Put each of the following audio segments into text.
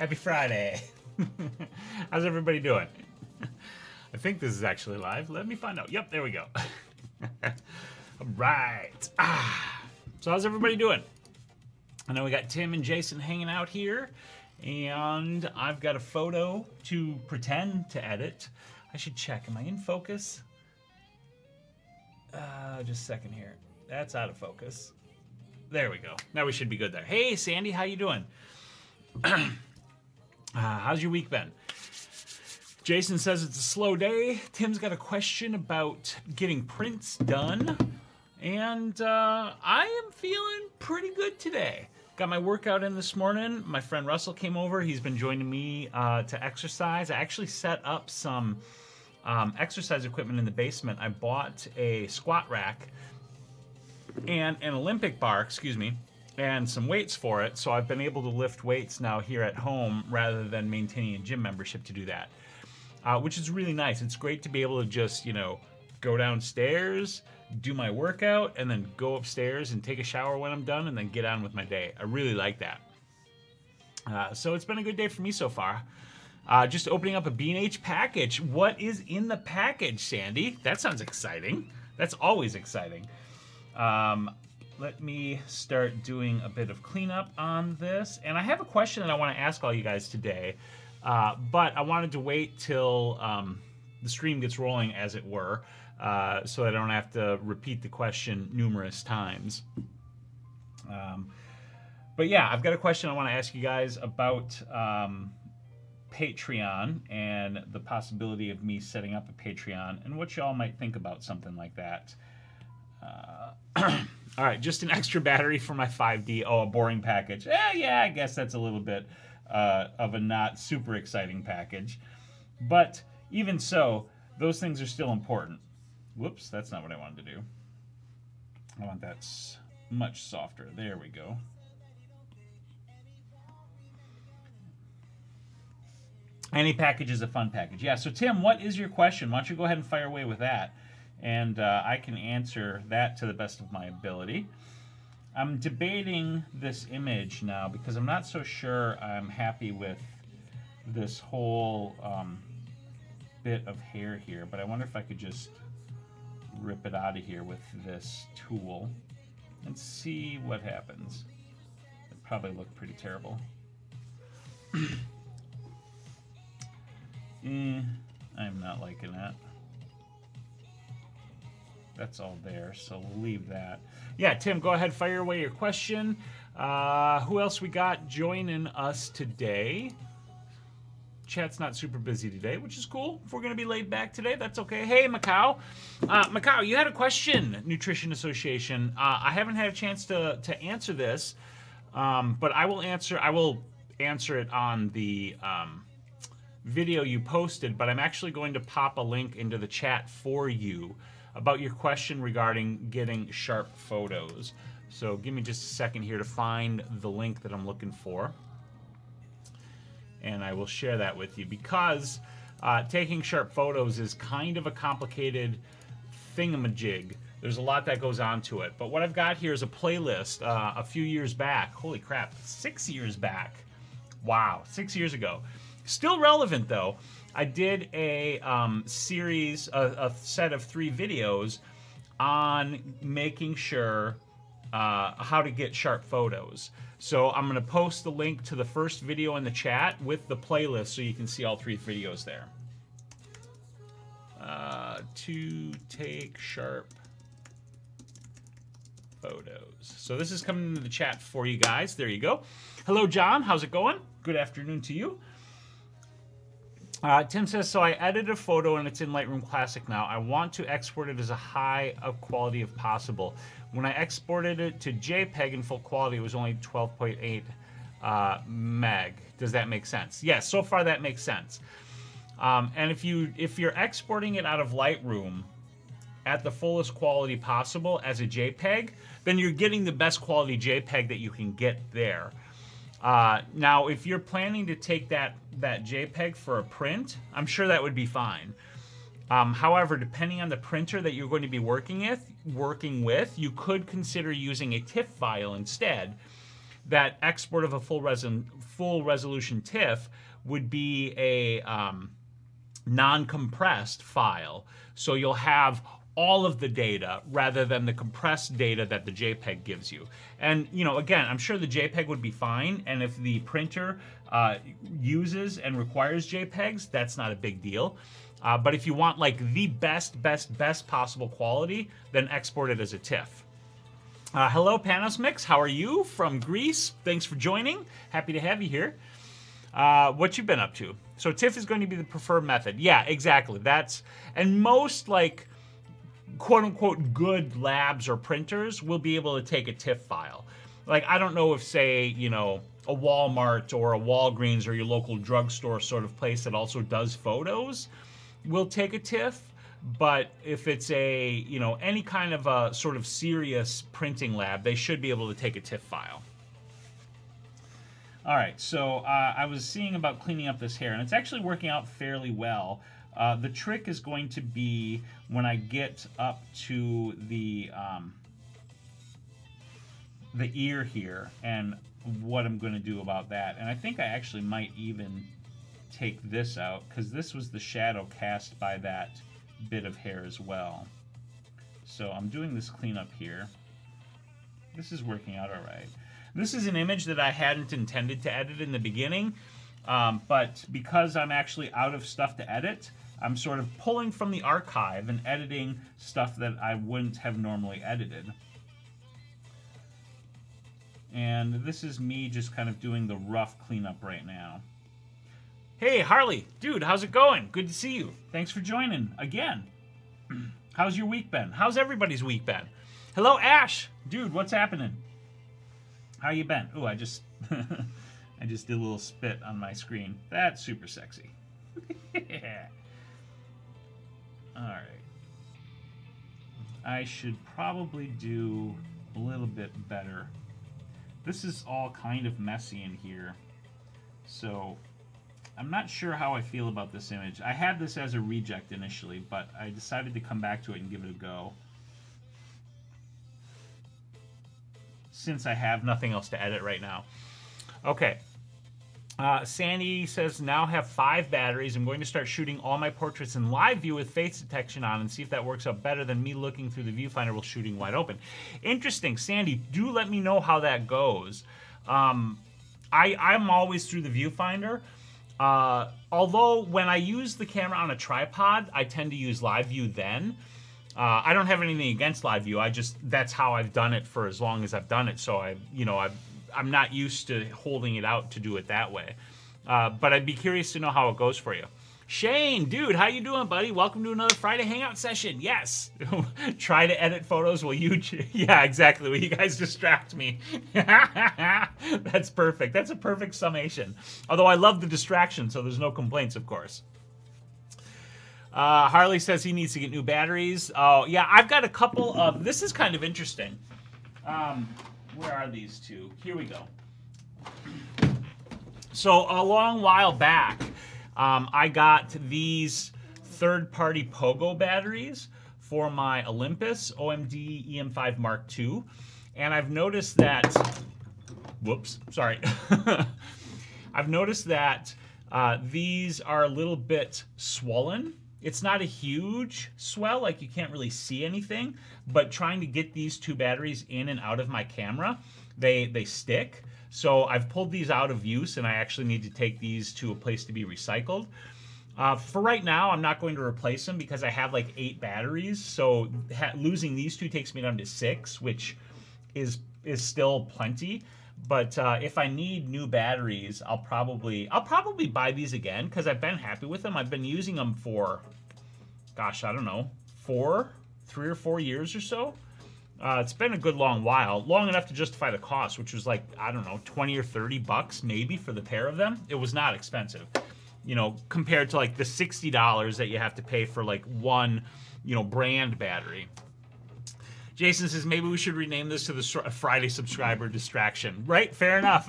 Happy Friday. How's everybody doing? I think this is actually live. Let me find out. Yep, there we go. All right. So how's everybody doing? I know we got Tim and Jason hanging out here, and I've got a photo to pretend to edit. I should check. Am I in focus? Just a second here. That's out of focus. There we go. Now we should be good there. Hey, Sandy, how you doing? How's your week been? Jason says it's a slow day. Tim's got a question about getting prints done. And I am feeling pretty good today. Got my workout in this morning. My friend Russell came over. He's been joining me to exercise. I actually set up some exercise equipment in the basement. I bought a squat rack and an Olympic bar, excuse me, and some weights for it. So I've been able to lift weights now here at home rather than maintaining a gym membership to do that, which is really nice. It's great to be able to just, you know, go downstairs, do my workout, and then go upstairs and take a shower when I'm done and then get on with my day. I really like that. So it's been a good day for me so far. Just opening up a B&H package. What is in the package, Sandy? That sounds exciting. That's always exciting. Let me start doing a bit of cleanup on this. And I have a question that I want to ask all you guys today, but I wanted to wait till the stream gets rolling, as it were, so I don't have to repeat the question numerous times. But yeah, I've got a question I want to ask you guys about Patreon and the possibility of me setting up a Patreon and what y'all might think about something like that. All right, just an extra battery for my 5D. Oh, a boring package. Yeah, I guess that's a little bit of a not super exciting package. But even so, those things are still important. Whoops, that's not what I wanted to do. I want that much softer. There we go. Any package is a fun package. Yeah, so Tim, what is your question? Why don't you go ahead and fire away with that? And I can answer that to the best of my ability. I'm debating this image now because I'm not so sure I'm happy with this whole bit of hair here, but I wonder if I could just rip it out of here with this tool and see what happens. It probably looked pretty terrible. I'm not liking that. That's all there, so we'll leave that. Yeah, Tim, go ahead, fire away your question. Who else we got joining us today? Chat's not super busy today, which is cool. If we're going to be laid back today, that's okay. Hey, Macau. Macau, you had a question, Nutrition Association. I haven't had a chance to answer this, but I will answer it on the video you posted, but I'm actually going to pop a link into the chat for you about your question regarding getting sharp photos. So give me just a second here to find the link that I'm looking for. And I will share that with you because taking sharp photos is kind of a complicated thingamajig. There's a lot that goes on to it. But what I've got here is a playlist a few years back. Holy crap, 6 years back. Wow, 6 years ago. Still relevant though. I did a series, a set of 3 videos on making sure how to get sharp photos. So I'm going to post the link to the first video in the chat with the playlist so you can see all 3 videos there. To take sharp photos. So this is coming into the chat for you guys. There you go. Hello, John. How's it going? Good afternoon to you. Tim says, so I edited a photo and it's in Lightroom Classic now. I want to export it as a high of quality if possible. When I exported it to JPEG in full quality, it was only 12.8 meg. Does that make sense? Yes, so far that makes sense. And if you're exporting it out of Lightroom at the fullest quality possible as a JPEG, then you're getting the best quality JPEG that you can get there. Now, if you're planning to take that JPEG for a print, I'm sure that would be fine. However, depending on the printer that you're going to be working with, you could consider using a TIFF file instead. that export of a full resolution TIFF would be a non-compressed file. So you'll have all of the data rather than the compressed data that the JPEG gives you. And, you know, again, I'm sure the JPEG would be fine, and if the printer uses and requires JPEGs, that's not a big deal. But if you want like the best possible quality, then export it as a TIFF. Hello, Panos Mix. How are you? From Greece. Thanks for joining. Happy to have you here. What you been up to? So TIFF is going to be the preferred method. Yeah, exactly. And most like quote unquote good labs or printers will be able to take a TIFF file. Like, I don't know if, say, you know, a Walmart or a Walgreens or your local drugstore sort of place that also does photos will take a TIFF. But if it's a, you know, any kind of a sort of serious printing lab, they should be able to take a TIFF file. All right, so I was seeing about cleaning up this hair, and it's actually working out fairly well. The trick is going to be when I get up to the ear here, and what I'm going to do about that. And I think I actually might even take this out, because this was the shadow cast by that bit of hair as well. So I'm doing this cleanup here. This is working out all right. This is an image that I hadn't intended to edit in the beginning, but because I'm actually out of stuff to edit, I'm sort of pulling from the archive and editing stuff that I wouldn't have normally edited. And this is me just kind of doing the rough cleanup right now. Hey, Harley, dude, how's it going? Good to see you. Thanks for joining again. How's your week been? How's everybody's week been? Hello, Ash. Dude, what's happening? How you been? Ooh, I just I just did a little spit on my screen. That's super sexy. Yeah. All right. I should probably do a little bit better. This is all kind of messy in here. So I'm not sure how I feel about this image. I had this as a reject initially, but I decided to come back to it and give it a go, since I have nothing else to edit right now. Okay. Sandy says, now have 5 batteries. I'm going to start shooting all my portraits in live view with face detection on and see if that works out better than me looking through the viewfinder while shooting wide open. Interesting. Sandy, do let me know how that goes. I'm always through the viewfinder. Although when I use the camera on a tripod, I tend to use live view then. I don't have anything against live view. That's how I've done it for as long as I've done it. So I'm not used to holding it out to do it that way. But I'd be curious to know how it goes for you. Shane, dude, how you doing, buddy? Welcome to another Friday Hangout session. Yes. Try to edit photos while you... Yeah, exactly. Will you guys distract me? That's perfect. That's a perfect summation. Although I love the distraction, so there's no complaints, of course. Harley says he needs to get new batteries. Oh, yeah, I've got a couple of... This is kind of interesting. Where are these two? Here we go. So a long while back, I got these third-party Pogo batteries for my Olympus OMD EM5 Mark II. And I've noticed that... Whoops, sorry. I've noticed that these are a little bit swollen. It's not a huge swell, like you can't really see anything, but trying to get these 2 batteries in and out of my camera, they stick. So I've pulled these out of use, and I actually need to take these to a place to be recycled. For right now, I'm not going to replace them because I have like 8 batteries, so losing these 2 takes me down to 6, which is still plenty. But if I need new batteries, I'll probably buy these again because I've been happy with them. I've been using them for, gosh, I don't know, 3 or 4 years or so. It's been a good long while, long enough to justify the cost, which was like, I don't know, 20 or 30 bucks maybe for the pair of them. It was not expensive, you know, compared to like the $60 that you have to pay for like one, you know, brand battery. Jason says, maybe we should rename this to the Friday subscriber distraction. Right? Fair enough.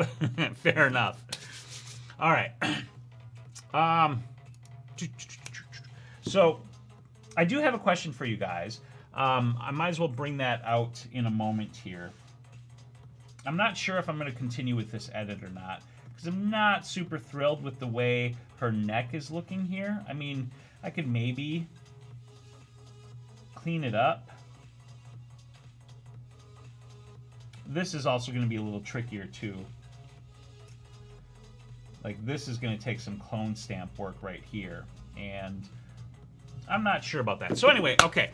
Fair enough. All right. So I do have a question for you guys. I might as well bring that out in a moment here. I'm not sure if I'm going to continue with this edit or not, because I'm not super thrilled with the way her neck is looking here. I mean, I could maybe clean it up. This is also going to be a little trickier too. Like, this is going to take some clone stamp work right here, and I'm not sure about that. So anyway, okay.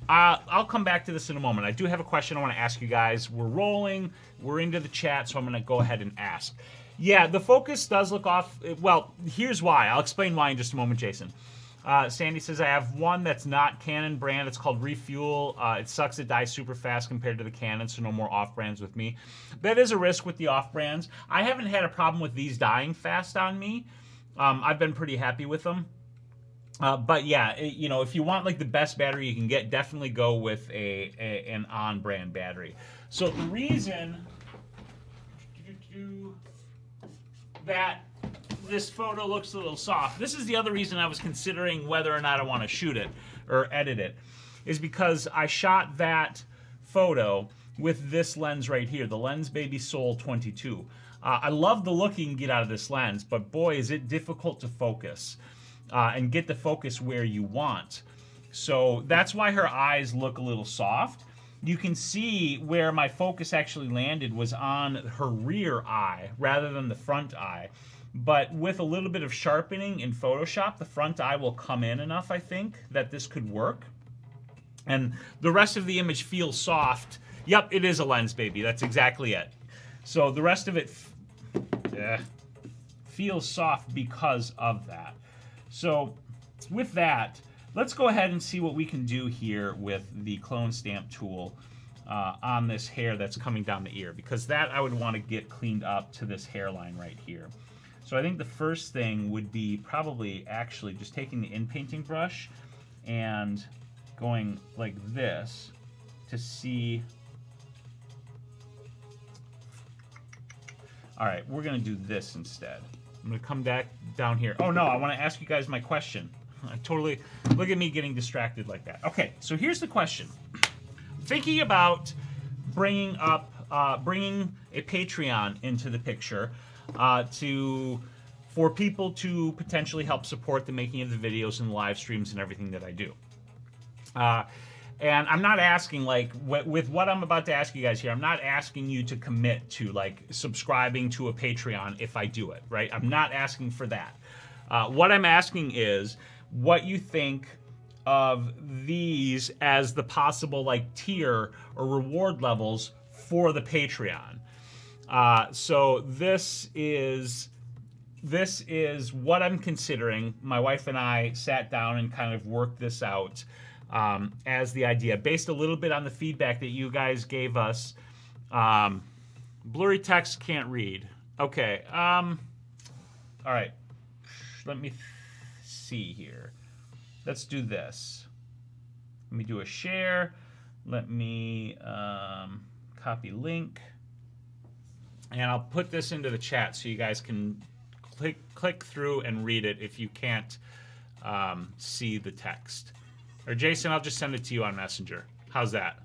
I'll come back to this in a moment. I do have a question I want to ask you guys. We're rolling. We're into the chat, so I'm going to go ahead and ask. Yeah, the focus does look off. Well, here's why. I'll explain why in just a moment, Jason. Sandy says, I have one that's not Canon brand. It's called Refuel. It sucks. It dies super fast compared to the Canon, so no more off-brands with me. That is a risk with the off-brands. I haven't had a problem with these dying fast on me. I've been pretty happy with them. But yeah, you know, if you want like the best battery you can get, definitely go with an on-brand battery. So the reason that this photo looks a little soft, this is the other reason I was considering whether or not I want to shoot it or edit it, is because I shot that photo with this lens right here, the Lens Baby Sol 22. I love the look you can get out of this lens, but boy, is it difficult to focus. And get the focus where you want. So that's why her eyes look a little soft. You can see where my focus actually landed was on her rear eye rather than the front eye. But with a little bit of sharpening in Photoshop, the front eye will come in enough, I think, that this could work. And the rest of the image feels soft. Yep, it is a Lens Baby. That's exactly it. So the rest of it feels soft because of that. So with that, let's go ahead and see what we can do here with the clone stamp tool on this hair that's coming down the ear, because that I would want to get cleaned up to this hairline right here. So I think the first thing would be probably actually just taking the in-painting brush and going like this to see. All right, we're going to do this instead. I'm going to come back down here. Oh, no, I want to ask you guys my question. I totally, look at me getting distracted like that. Okay, so here's the question. Thinking about bringing a Patreon into the picture for people to potentially help support the making of the videos and the live streams and everything that I do. And I'm not asking, like, with what I'm about to ask you guys here, I'm not asking you to commit to, like, subscribing to a Patreon if I do it, right? I'm not asking for that. What I'm asking is what you think of these as the possible, like, tier or reward levels for the Patreon. So this is what I'm considering. My wife and I sat down and kind of worked this out. As the idea, based a little bit on the feedback that you guys gave us. Blurry text, can't read. Okay. All right. Let me see here. Let's do this. Let me do a share. Let me copy link. And I'll put this into the chat so you guys can click through and read it if you can't see the text. Or Jason, I'll just send it to you on Messenger. How's that?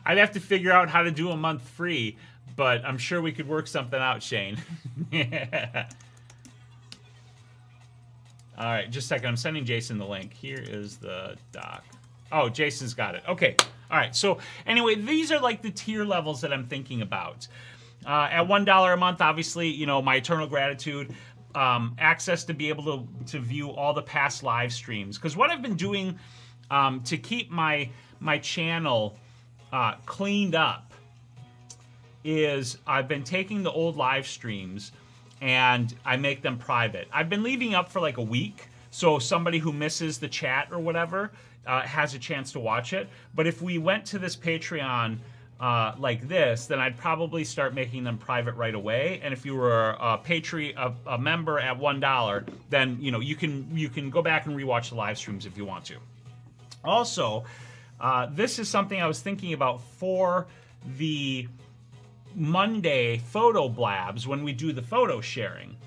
I'd have to figure out how to do a month free, but I'm sure we could work something out, Shane. Yeah. All right, just a second. I'm sending Jason the link. Here is the doc. Oh, Jason's got it. Okay. All right. So anyway, these are like the tier levels that I'm thinking about. At $1 a month, obviously, you know, my eternal gratitude. Access to be able to view all the past live streams, because what I've been doing to keep my channel cleaned up is I've been taking the old live streams and I make them private. I've been leaving up for like a week, so somebody who misses the chat or whatever has a chance to watch it. But if we went to this Patreon like this, then I'd probably start making them private right away. And if you were a member at $1, then you know you can go back and rewatch the live streams if you want to. Also, this is something I was thinking about for the Monday photo blabs when we do the photo sharing,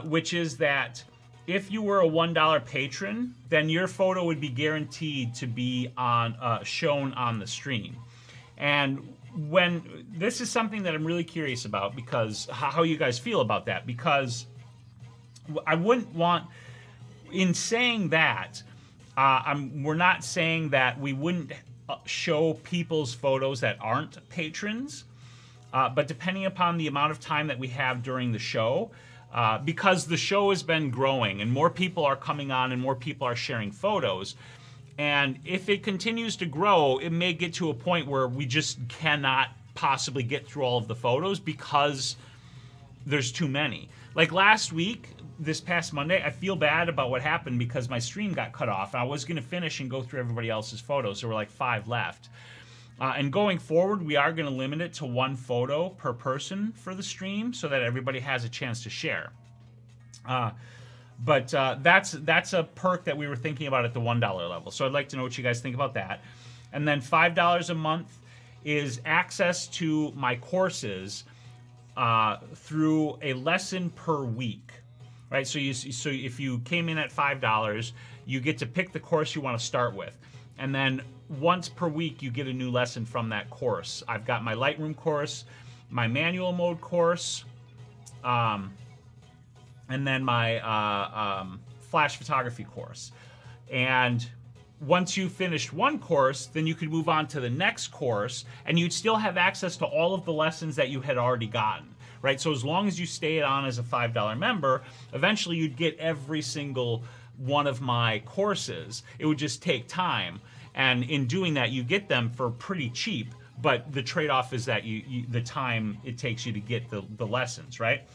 which is that if you were a $1 patron, then your photo would be guaranteed to be on shown on the stream. And when this is something that I'm really curious about, because how you guys feel about that, because I wouldn't want, in saying that, we're not saying that we wouldn't show people's photos that aren't patrons, but depending upon the amount of time that we have during the show, because the show has been growing and more people are coming on and more people are sharing photos, and if it continues to grow, it may get to a point where we just cannot possibly get through all of the photos because there's too many. Like last week, this past Monday, I feel bad about what happened because my stream got cut off. I was going to finish and go through everybody else's photos. There were like 5 left. And going forward, we are going to limit it to 1 photo per person for the stream so that everybody has a chance to share. But that's a perk that we were thinking about at the $1 level. So I'd like to know what you guys think about that. And then $5 a month is access to my courses through a lesson per week. Right? So if you came in at $5, you get to pick the course you want to start with. And then once per week, you get a new lesson from that course. I've got my Lightroom course, my manual mode course, and then my flash photography course. And once you finished one course, then you could move on to the next course, and you'd still have access to all of the lessons that you had already gotten. Right? So as long as you stayed on as a $5 member, eventually you'd get every single one of my courses. It would just take time. And in doing that, you get them for pretty cheap, but the trade-off is that the time it takes you to get the lessons, right?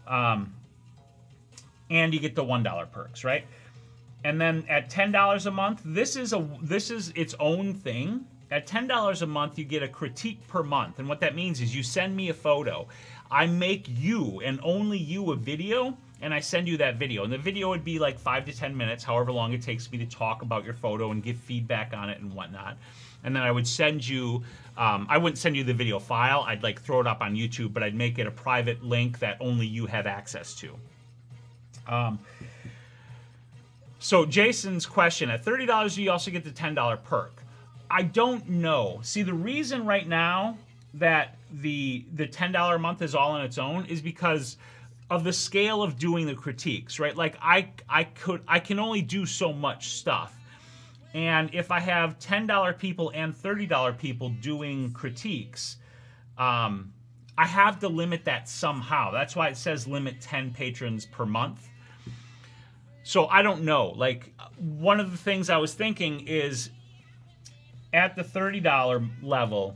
And you get the $1 perks, right? And then at $10 a month, this is its own thing. At $10 a month, you get a critique per month. And what that means is you send me a photo. I make you, and only you, a video, and I send you that video. And the video would be like 5 to 10 minutes, however long it takes me to talk about your photo and give feedback on it and whatnot. And then I would send you, I wouldn't send you the video file. I'd like throw it up on YouTube, but I'd make it a private link that only you have access to. So Jason's question, at $30, you also get the $10 perk. I don't know. See, the reason right now that the $10 a month is all on its own is because of the scale of doing the critiques, right? Like I can only do so much stuff. And if I have $10 people and $30 people doing critiques, I have to limit that somehow. That's why it says limit 10 patrons per month. So I don't know. Like, one of the things I was thinking is at the $30 level,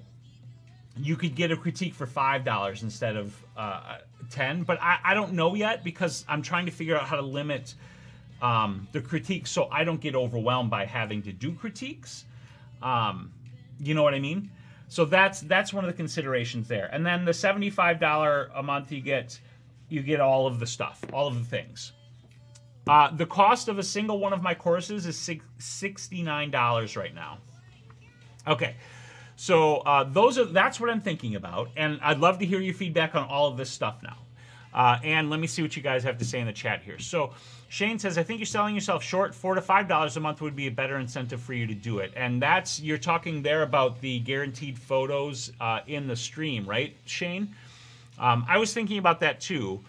you could get a critique for $5 instead of 10. But I don't know yet because I'm trying to figure out how to limit the critiques so I don't get overwhelmed by having to do critiques. You know what I mean? So that's one of the considerations there. And then the $75 a month, you get all of the stuff, all of the things. The cost of a single one of my courses is $69 right now. Okay, so that's what I'm thinking about, and I'd love to hear your feedback on all of this stuff now. And let me see what you guys have to say in the chat here. So Shane says, I think you're selling yourself short. $4 to $5 a month would be a better incentive for you to do it. And you're talking there about the guaranteed photos in the stream, right, Shane? I was thinking about that too,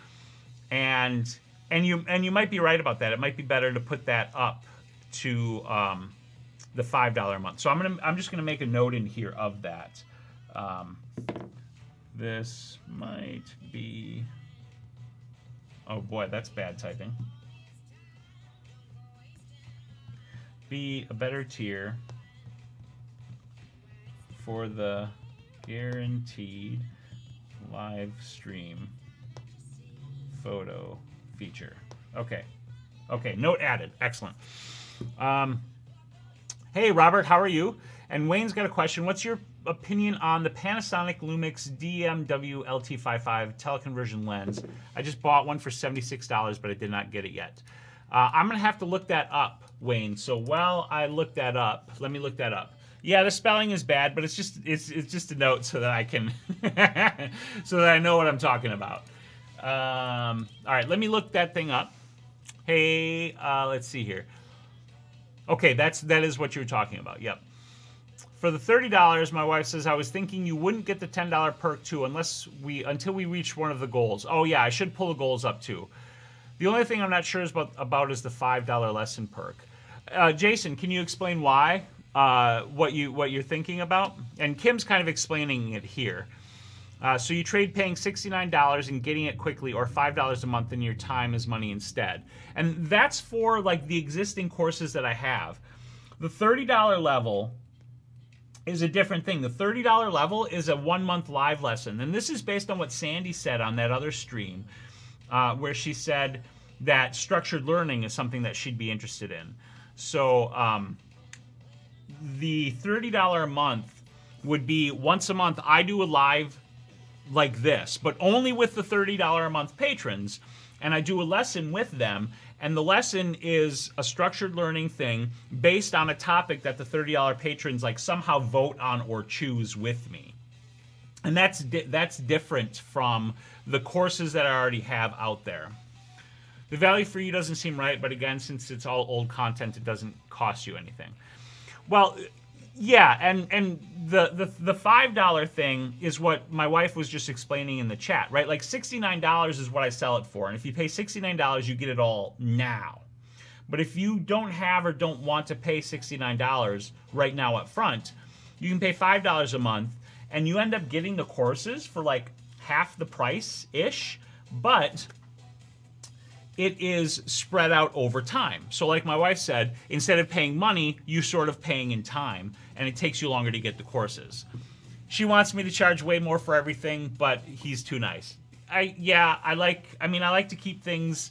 and you might be right about that. It might be better to put that up to the $5 a month. So I'm just gonna make a note in here of that. This might be. Oh boy, that's bad typing. Be a better tier for the guaranteed live stream photo feature. Okay. Okay, note added. Excellent. Hey, Robert, how are you? And Wayne's got a question. What's your opinion on the Panasonic Lumix DMW LT55 teleconversion lens? I just bought one for $76, but I did not get it yet. I'm going to have to look that up, Wayne. So while I look that up, let me look that up. Yeah, the spelling is bad, but it's just a note so that I can so that I know what I'm talking about. All right, let me look that thing up. Hey, let's see here. Okay, that is what you were talking about. Yep. For the $30, my wife says, I was thinking you wouldn't get the $10 perk too until we reach one of the goals. Oh yeah, I should pull the goals up too. The only thing I'm not sure about is the $5 lesson perk. Jason, can you explain why? What you're thinking about? And Kim's kind of explaining it here. So you trade paying $69 and getting it quickly, or $5 a month, and your time is money instead. And that's for like the existing courses that I have. The $30 level is a different thing. The $30 level is a 1-month live lesson. And this is based on what Sandy said on that other stream, where she said that structured learning is something that she'd be interested in. So the $30 a month would be once a month I do a live like this, but only with the $30 a month patrons, and I do a lesson with them, and the lesson is a structured learning thing based on a topic that the $30 patrons like somehow vote on or choose with me. And that's different from the courses that I already have out there. The value for you doesn't seem right, but again, since it's all old content, it doesn't cost you anything. Well, yeah, and the $5 thing is what my wife was just explaining in the chat, right? Like $69 is what I sell it for, and if you pay $69, you get it all now. But if you don't have or don't want to pay $69 right now up front, you can pay $5 a month, and you end up getting the courses for like half the price-ish, but it is spread out over time. So like my wife said, instead of paying money, you're sort of paying in time, and it takes you longer to get the courses. She wants me to charge way more for everything, but he's too nice. I like to keep things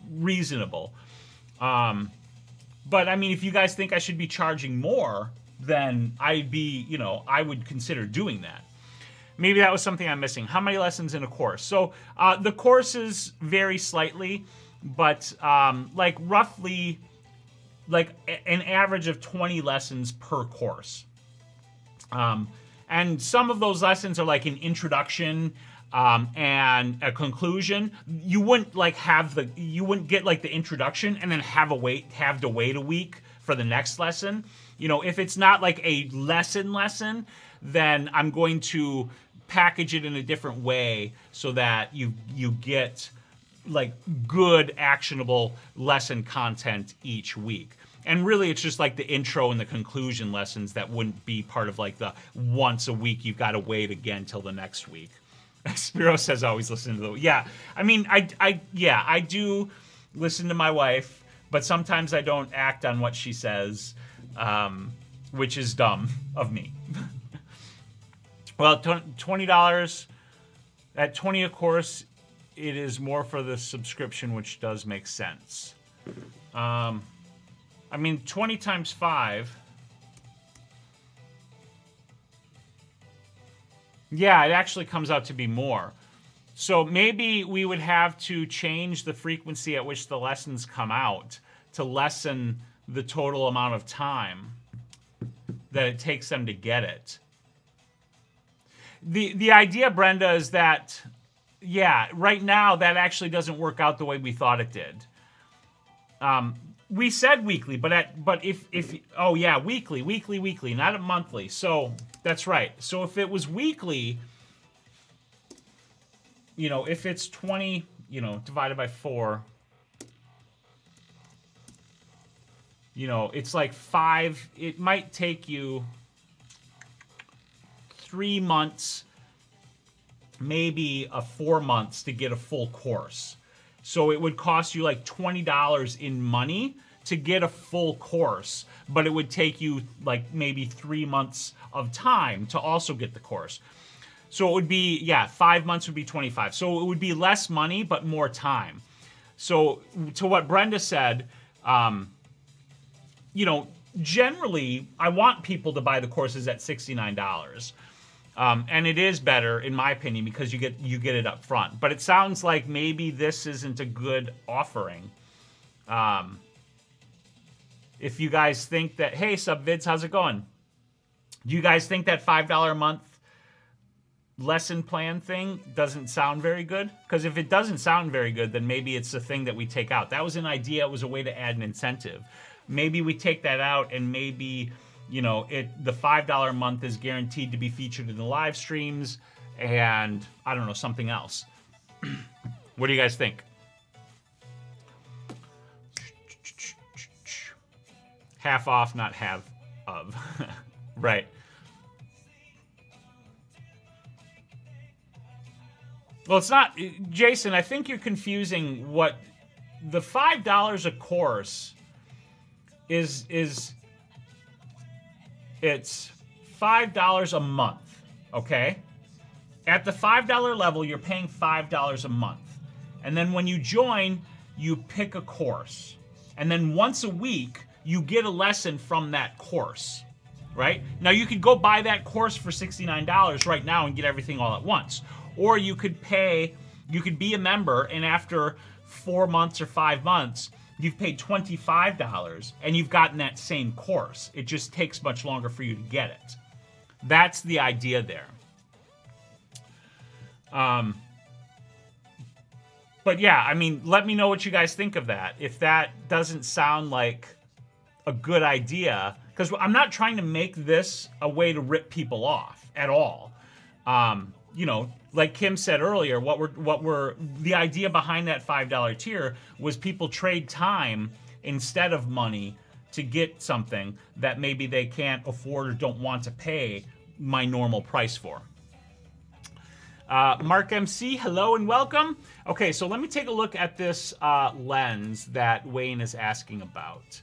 reasonable. But I mean, if you guys think I should be charging more, then I would consider doing that. Maybe that was something I'm missing. How many lessons in a course? So the courses vary slightly, but like roughly like an average of 20 lessons per course. And some of those lessons are like an introduction and a conclusion. You wouldn't get like the introduction and then have to wait a week for the next lesson. You know, if it's not like a lesson, then I'm going to package it in a different way so that you get like good actionable lesson content each week. And really it's just like the intro and the conclusion lessons that wouldn't be part of like the once a week you've got to wait again till the next week. Spyros says always listen to the... Yeah, I mean, I do listen to my wife, but sometimes I don't act on what she says, which is dumb of me. Well, $20, at $20 a course, it is more for the subscription, which does make sense. I mean, 20 times 5. Yeah, it actually comes out to be more. So maybe we would have to change the frequency at which the lessons come out to lessen the total amount of time that it takes them to get it. The idea, Brenda, is that, yeah, right now that actually doesn't work out the way we thought it did. We said weekly, but if oh yeah, weekly, not monthly. So that's right. So if it was weekly, you know, if it's 20, you know, divided by 4, you know, it's like 5. It might take you 3 months, maybe 4 months to get a full course. So it would cost you like $20 in money to get a full course, but it would take you like maybe 3 months of time to also get the course. So it would be, yeah, 5 months would be 25. So it would be less money, but more time. So to what Brenda said, you know, generally I want people to buy the courses at $69. And it is better, in my opinion, because you get it up front. But it sounds like maybe this isn't a good offering. If you guys think that, hey, Subvids, how's it going? Do you guys think that $5 a month lesson plan thing doesn't sound very good. Because if it doesn't sound very good, then maybe it's the thing that we take out. That was an idea. It was a way to add an incentive. Maybe we take that out, and maybe, you know, the $5 a month is guaranteed to be featured in the live streams, and I don't know, something else. What do you guys think? Half off, not half of. Right. Well, it's not, Jason, I think you're confusing what the $5 a course is it's $5 a month, okay? At the $5 level, you're paying $5 a month. And then when you join, you pick a course. And then once a week, you get a lesson from that course, right? Now, you could go buy that course for $69 right now and get everything all at once. Or you could be a member, and after 4 months or 5 months, you've paid $25 and you've gotten that same course. It just takes much longer for you to get it. That's the idea there. But yeah, I mean, let me know what you guys think of that. If that doesn't sound like a good idea, because I'm not trying to make this a way to rip people off at all. You know, like Kim said earlier, the idea behind that $5 tier was people trade time instead of money to get something that maybe they can't afford or don't want to pay my normal price for. Mark MC, hello and welcome. Okay, so let me take a look at this lens that Wayne is asking about.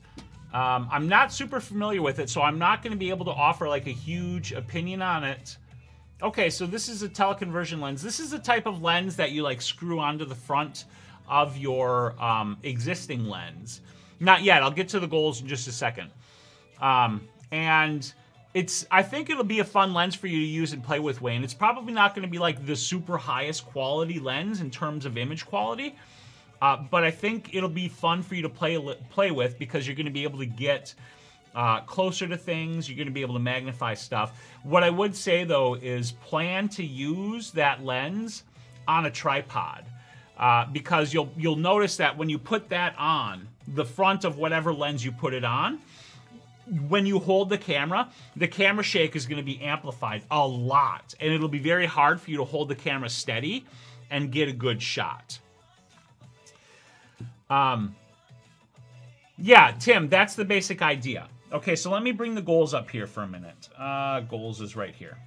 I'm not super familiar with it, so I'm not going to be able to offer like a huge opinion on it. Okay, so this is a teleconversion lens. This is the type of lens that you like screw onto the front of your existing lens. Not yet. I'll get to the goals in just a second. And I think it'll be a fun lens for you to use and play with, Wayne. It's probably not going to be like the super highest quality lens in terms of image quality, but I think it'll be fun for you to play with, because you're going to be able to get closer to things. You're going to be able to magnify stuff. What I would say, though, is plan to use that lens on a tripod, because you'll notice that when you put that on, the front of whatever lens you put it on, when you hold the camera shake is going to be amplified a lot, and it'll be very hard for you to hold the camera steady and get a good shot. Yeah, Tim, that's the basic idea. Okay, so let me bring the goals up here for a minute. Goals is right here.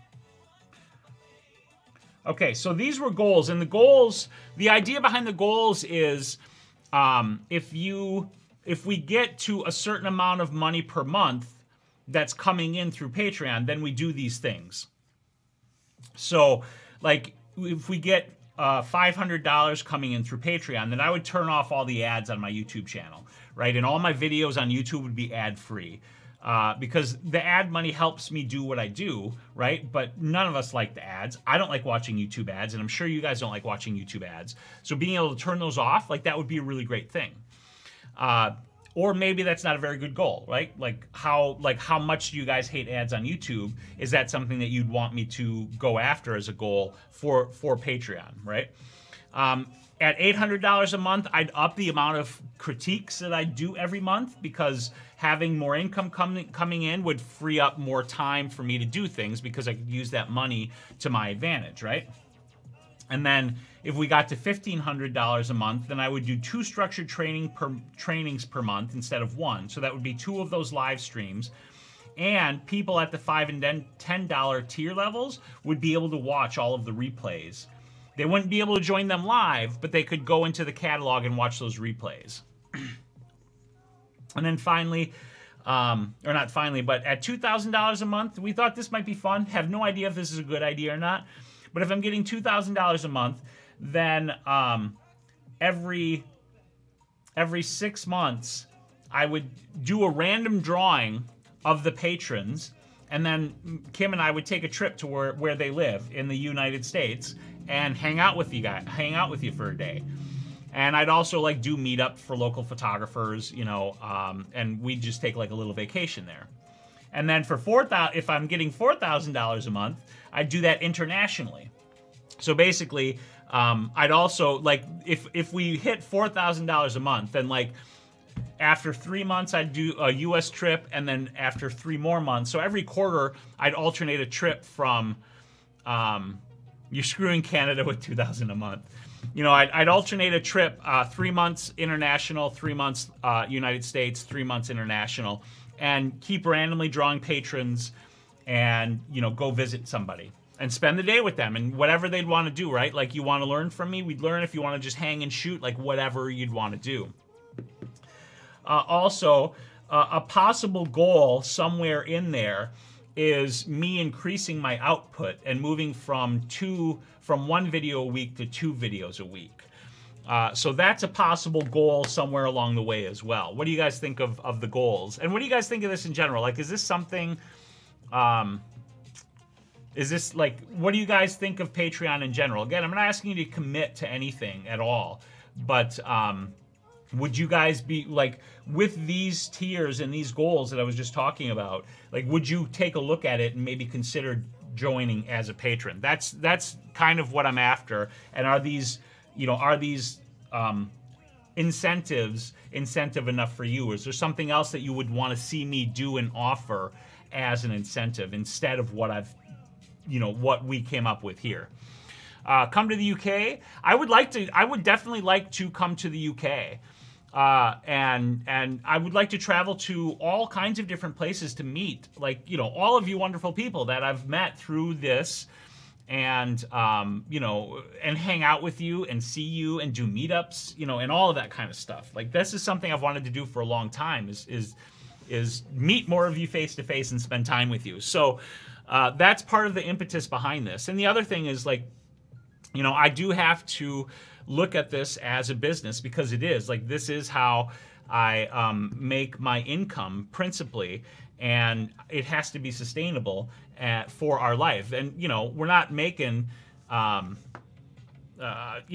Okay, so these were goals, and the idea behind the goals is if we get to a certain amount of money per month that's coming in through Patreon, then we do these things. So, like, if we get $500 coming in through Patreon, then I would turn off all the ads on my YouTube channel, right? And all my videos on YouTube would be ad-free. Because the ad money helps me do what I do, right? But none of us like the ads. I don't like watching YouTube ads, and I'm sure you guys don't like watching YouTube ads. So being able to turn those off, like, that would be a really great thing. Or maybe that's not a very good goal, right? Like how much do you guys hate ads on YouTube? Is that something that you'd want me to go after as a goal for Patreon, right? At $800 a month, I'd up the amount of critiques that I do every month, because having more income coming in would free up more time for me to do things, because I could use that money to my advantage, right? And then if we got to $1,500 a month, then I would do 2 structured trainings per month instead of 1. So that would be 2 of those live streams. And people at the $5 and $10 tier levels would be able to watch all of the replays. They wouldn't be able to join them live, but they could go into the catalog and watch those replays. And then finally, or not finally, but at $2,000 a month, we thought this might be fun. Have no idea if this is a good idea or not. But if I'm getting $2,000 a month, then every 6 months, I would do a random drawing of the patrons, and then Kim and I would take a trip to where they live in the United States and hang out with you for a day. And I'd also like do meetup for local photographers, you know, and we'd just take like a little vacation there. And then for if I'm getting $4,000 a month, I'd do that internationally. So basically, I'd also, like, if we hit $4,000 a month, then, like, after 3 months, I'd do a U.S. trip, and then after 3 more months, so every quarter, I'd alternate a trip from, you're screwing Canada with $2,000 a month. You know, I'd alternate a trip, 3 months international, 3 months United States, 3 months international, and keep randomly drawing patrons and, you know, go visit somebody and spend the day with them and whatever they'd want to do, right? Like, you want to learn from me, we'd learn. If you want to just hang and shoot, like, whatever you'd want to do. Also, a possible goal somewhere in there is me increasing my output and moving from 1 video a week to 2 videos a week. So that's a possible goal somewhere along the way as well. What do you guys think of the goals? And what do you guys think of this in general? Like, is this something... is this, like, what do you guys think of Patreon in general? Again, I'm not asking you to commit to anything at all, but would you guys be, like, with these tiers and these goals that I was just talking about, like, would you take a look at it and maybe consider joining as a patron? That's kind of what I'm after. And are these, you know, incentives incentive enough for you? Is there something else that you would want to see me do and offer as an incentive instead of what what we came up with here? Come to the UK. I would definitely like to come to the UK. And I would like to travel to all kinds of different places to meet, like, you know, all of you wonderful people that I've met through this, and, you know, and hang out with you and see you and do meetups, you know, and all of that kind of stuff. Like, this is something I've wanted to do for a long time, is meet more of you face to face and spend time with you. So that's part of the impetus behind this. And the other thing is, like, you know, I do have to look at this as a business, because it is, like, this is how I make my income principally, and it has to be sustainable for our life. And, you know, we're not making, you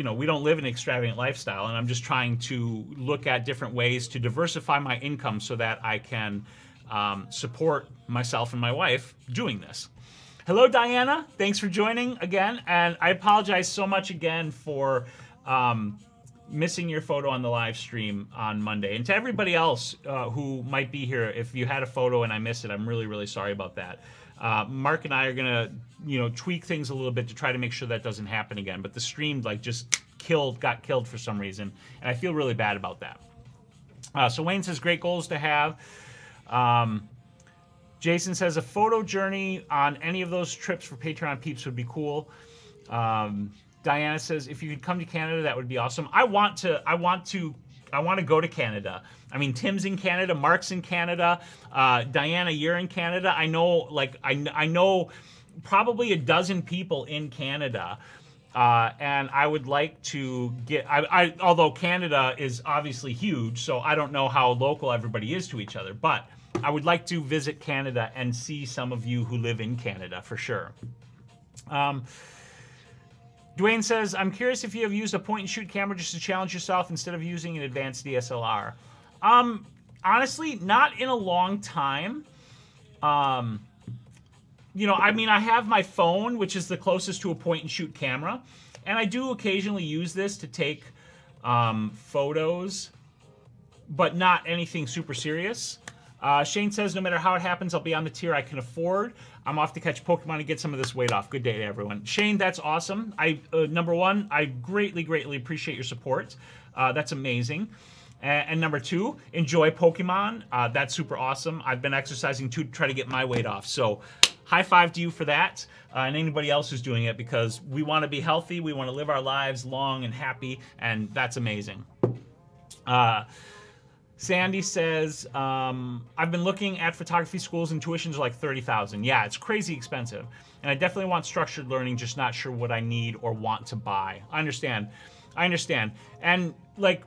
know, we don't live an extravagant lifestyle, and I'm just trying to look at different ways to diversify my income so that I can support myself and my wife doing this. Hello, Diana. Thanks for joining again, and I apologize so much again for missing your photo on the live stream on Monday. And to everybody else who might be here, if you had a photo and I missed it, I'm really, really sorry about that. Mark and I are gonna, you know, tweak things a little bit to try to make sure that doesn't happen again. But the stream, like, just got killed for some reason, and I feel really bad about that. So Wayne says, great goals to have. Jason says, a photo journey on any of those trips for Patreon peeps would be cool. Diana says, if you could come to Canada, that would be awesome. I want to go to Canada. I mean, Tim's in Canada, Mark's in Canada, Diana, you're in Canada. I know, like, I know probably a dozen people in Canada, and I would like to get. Although Canada is obviously huge, so I don't know how local everybody is to each other, but I would like to visit Canada and see some of you who live in Canada for sure. Dwayne says, I'm curious if you have used a point-and-shoot camera just to challenge yourself instead of using an advanced DSLR. Honestly, not in a long time. You know, I mean, I have my phone, which is the closest to a point-and-shoot camera, and I do occasionally use this to take photos, but not anything super serious. Shane says, no matter how it happens, I'll be on the tier I can afford. I'm off to catch Pokemon and get some of this weight off. Good day to everyone. Shane, that's awesome. Number one, I greatly, greatly appreciate your support. That's amazing. And number two, enjoy Pokemon. That's super awesome. I've been exercising too to try to get my weight off. So high five to you for that, and anybody else who's doing it, because we want to be healthy. We want to live our lives long and happy, and that's amazing. Sandy says, I've been looking at photography schools and tuitions are like $30,000. Yeah, it's crazy expensive. And I definitely want structured learning, just not sure what I need or want to buy. I understand. And, like,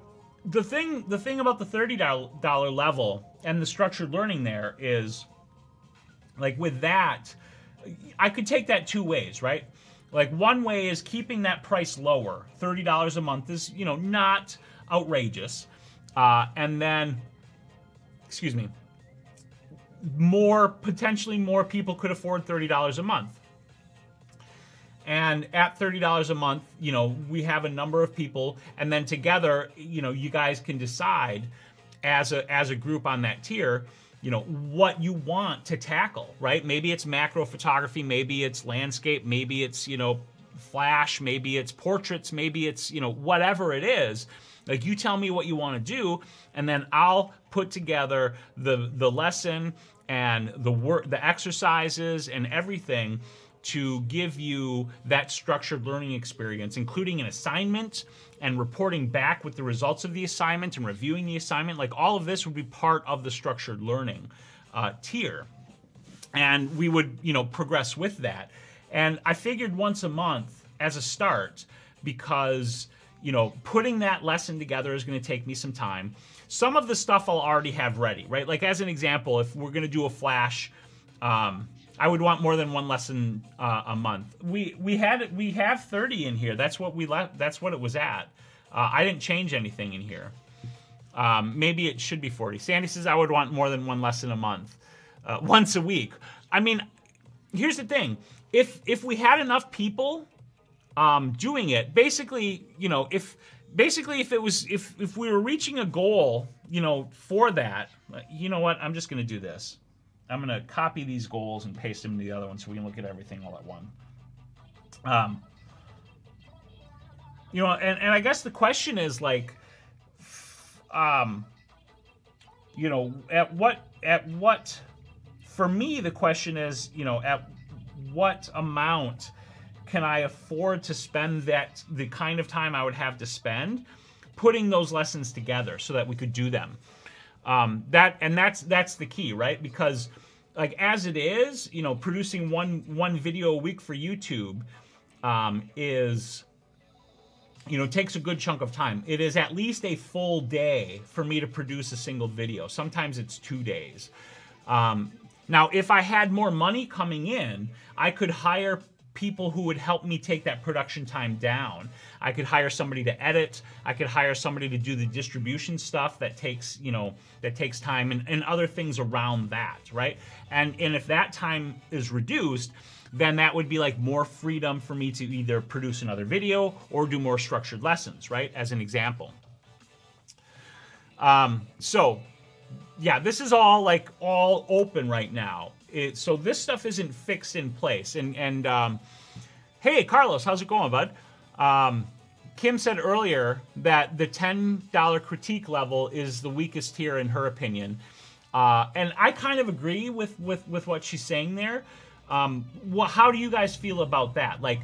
the thing about the $30 level and the structured learning there is, like, with that, I could take that two ways, right? Like, one way is keeping that price lower. $30 a month is, you know, not outrageous. And then, excuse me, potentially more people could afford $30 a month. And at $30 a month, you know, we have a number of people, and then together, you know, you guys can decide as a group on that tier, you know, what you want to tackle, right? Maybe it's macro photography, maybe it's landscape, maybe it's, you know, flash, maybe it's portraits, maybe it's, you know, whatever it is. Like, you tell me what you want to do, and then I'll put together the lesson and the exercises and everything to give you that structured learning experience, including an assignment and reporting back with the results of the assignment and reviewing the assignment. Like, all of this would be part of the structured learning tier. And we would, you know, progress with that. And I figured once a month as a start, because, you know, putting that lesson together is going to take me some time. Some of the stuff I'll already have ready, right? Like, as an example, if we're going to do a flash, I would want more than one lesson a month. We have 30 in here. That's what that's what it was at. I didn't change anything in here. Maybe it should be 40. Sandy says I would want more than one lesson a month, once a week. I mean, here's the thing: if we had enough people doing it, basically, you know, if we were reaching a goal, you know, for that, you know what? I'm just going to do this. I'm going to copy these goals and paste them to the other one so we can look at everything all at once. You know, and I guess the question is, like, you know, at what, for me, the question is, you know, at what amount can I afford to spend the kind of time I would have to spend putting those lessons together so that we could do them. That's the key, right? Because, like, as it is, you know, producing one video a week for YouTube is, you know, takes a good chunk of time. It is at least a full day for me to produce a single video. Sometimes it's 2 days. Now, if I had more money coming in, I could hire people who would help me take that production time down. I could hire somebody to edit. I could hire somebody to do the distribution stuff that takes, you know, that takes time, and other things around that, right? And if that time is reduced, then that would be like more freedom for me to either produce another video or do more structured lessons, right? As an example. So yeah, this is all open right now. So this stuff isn't fixed in place. And hey, Carlos, how's it going, bud? Kim said earlier that the $10 critique level is the weakest tier in her opinion. And I kind of agree with what she's saying there. How do you guys feel about that? Like,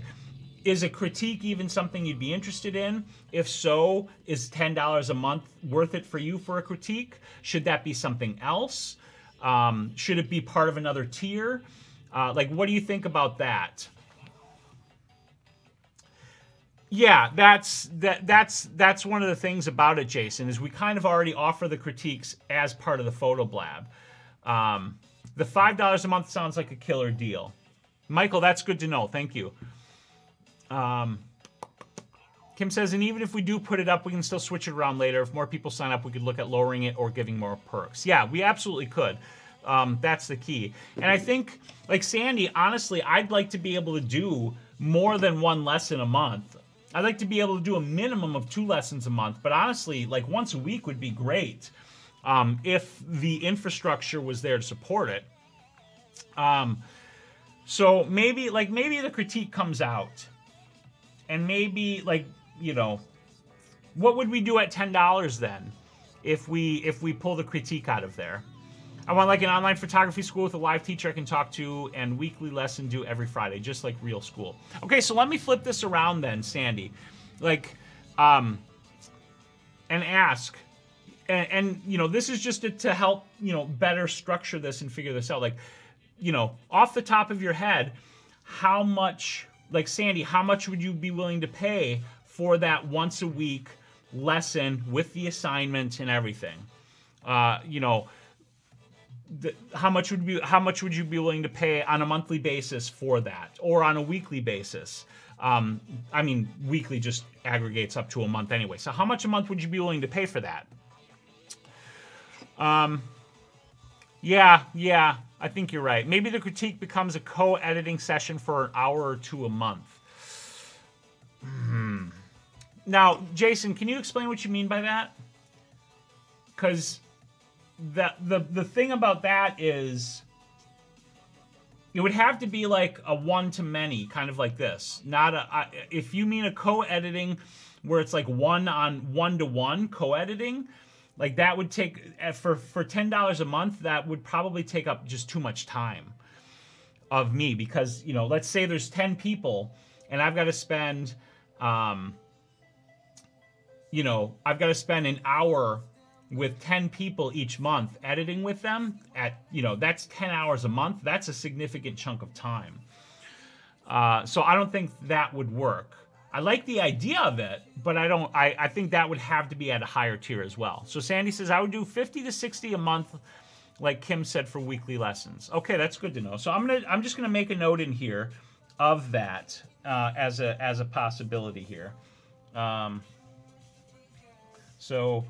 is a critique even something you'd be interested in? If so, is $10 a month worth it for you for a critique? Should that be something else? Should it be part of another tier? Like, what do you think about that? Yeah, that's one of the things about it, Jason, is we kind of already offer the critiques as part of the photo blab. The $5 a month sounds like a killer deal. Michael, that's good to know. Thank you. Kim says, and even if we do put it up, we can still switch it around later. If more people sign up, we could look at lowering it or giving more perks. Yeah, we absolutely could. That's the key. And I think, like Sandy, honestly, I'd like to be able to do more than one lesson a month. I'd like to be able to do a minimum of 2 lessons a month. But honestly, like once a week would be great if the infrastructure was there to support it. So maybe the critique comes out. And maybe, like, you know, what would we do at $10 then if we pull the critique out of there? I want like an online photography school with a live teacher I can talk to and weekly lesson due every Friday, just like real school. Okay, so let me flip this around then, Sandy. Like, and ask, and you know, this is just to help, you know, better structure this and figure this out. Like, you know, off the top of your head, how much... Like, Sandy, how much would you be willing to pay for that once a week lesson with the assignment and everything? You know, how much would you be willing to pay on a monthly basis for that, or on a weekly basis? I mean, weekly just aggregates up to a month anyway. So how much a month would you be willing to pay for that? Yeah, I think you're right. Maybe the critique becomes a co-editing session for an hour or 2 a month. Now, Jason, can you explain what you mean by that? Because the thing about that is it would have to be like a one-to-many, kind of like this. Not a, if you mean a co-editing where it's like one-to-one co-editing, like that would take, for $10 a month, that would probably take up just too much time of me. Because, you know, let's say there's 10 people and I've got to spend, you know, I've got to spend an hour with 10 people each month editing with them at, you know, that's 10 hours a month. That's a significant chunk of time. So I don't think that would work. I like the idea of it, but I think that would have to be at a higher tier as well. So Sandy says, I would do 50 to 60 a month, like Kim said, for weekly lessons. Okay, that's good to know. So I'm just gonna make a note in here of that as a possibility here. So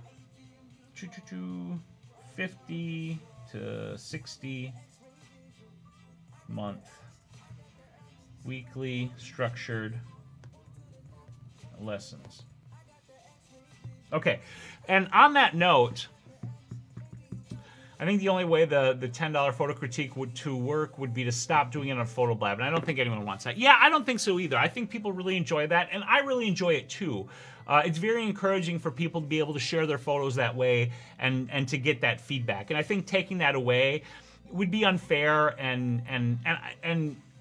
50 to 60 month weekly structured lessons. Okay, and on that note, I think the only way the $10 photo critique would work would be to stop doing it on PhotoBlab, and I don't think anyone wants that. Yeah, I don't think so either. I think people really enjoy that, and I really enjoy it too. It's very encouraging for people to be able to share their photos that way and to get that feedback. And I think taking that away would be unfair, and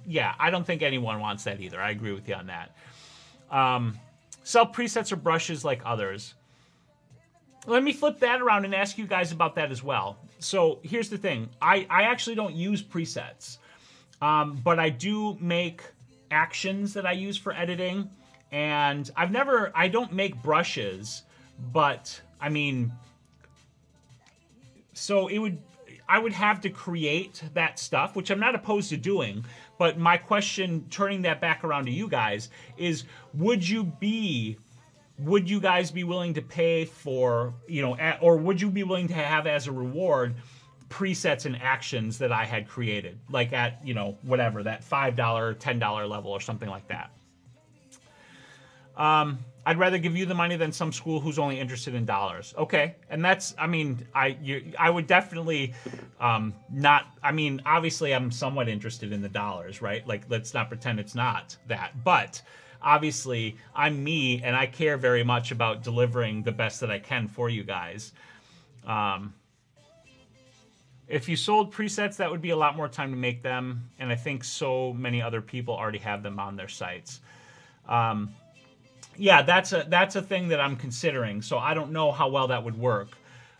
yeah, I don't think anyone wants that either. I agree with you on that. Sell presets or brushes like others. Let me flip that around and ask you guys about that as well. So here's the thing. I actually don't use presets, but I do make actions that I use for editing. And I don't make brushes, but I mean, so I would have to create that stuff, which I'm not opposed to doing. But my question, turning that back around to you guys, is would you guys be willing to pay for, you know, or would you be willing to have as a reward presets and actions that I had created, like at, you know, whatever, that $5, $10 level or something like that? I'd rather give you the money than some school who's only interested in dollars. Okay, and that's, I mean, I would definitely not, I mean, obviously I'm somewhat interested in the dollars, right? Like, let's not pretend it's not that. But obviously I'm me, and I care very much about delivering the best that I can for you guys. If you sold presets, that would be a lot more time to make them, and I think so many other people already have them on their sites. Yeah, that's a thing that I'm considering, so I don't know how well that would work.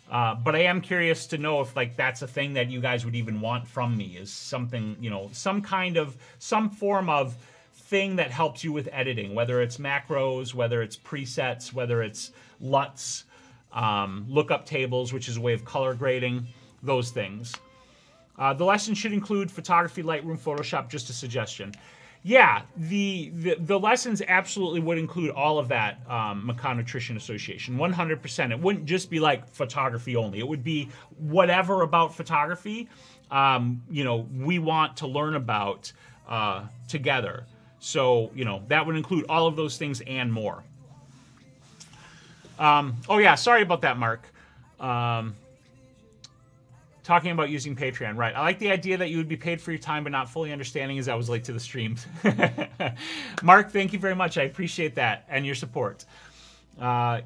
But I am curious to know if, like, that's a thing that you guys would even want from me, is something, you know, some form of thing that helps you with editing, whether it's macros, whether it's presets, whether it's LUTs, lookup tables, which is a way of color grading, those things. The lesson should include photography, Lightroom, Photoshop, just a suggestion. Yeah, the lessons absolutely would include all of that, Macau Nutrition Association, 100%. It wouldn't just be like photography only. It would be whatever about photography, you know, we want to learn about together. So, you know, that would include all of those things and more. Oh yeah, sorry about that, Mark. Talking about using Patreon, right. I like the idea that you would be paid for your time, but not fully understanding as I was late to the stream. Mark, thank you very much. I appreciate that and your support.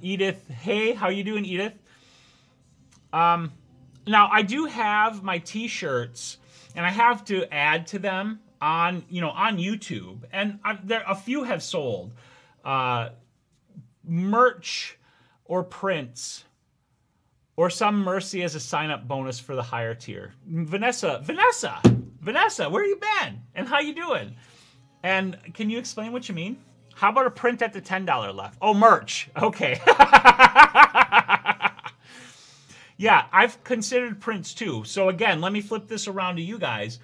Edith, hey, how you doing, Edith? Now, I do have my t-shirts, and I have to add to them on, you know, on YouTube, and a few have sold. Merch or prints, or some mercy as a sign-up bonus for the higher tier. Vanessa, where you been? And how you doing? And can you explain what you mean? How about a print at the $10 left? Oh, merch. Okay. Yeah, I've considered prints too. So again, let me flip this around to you guys.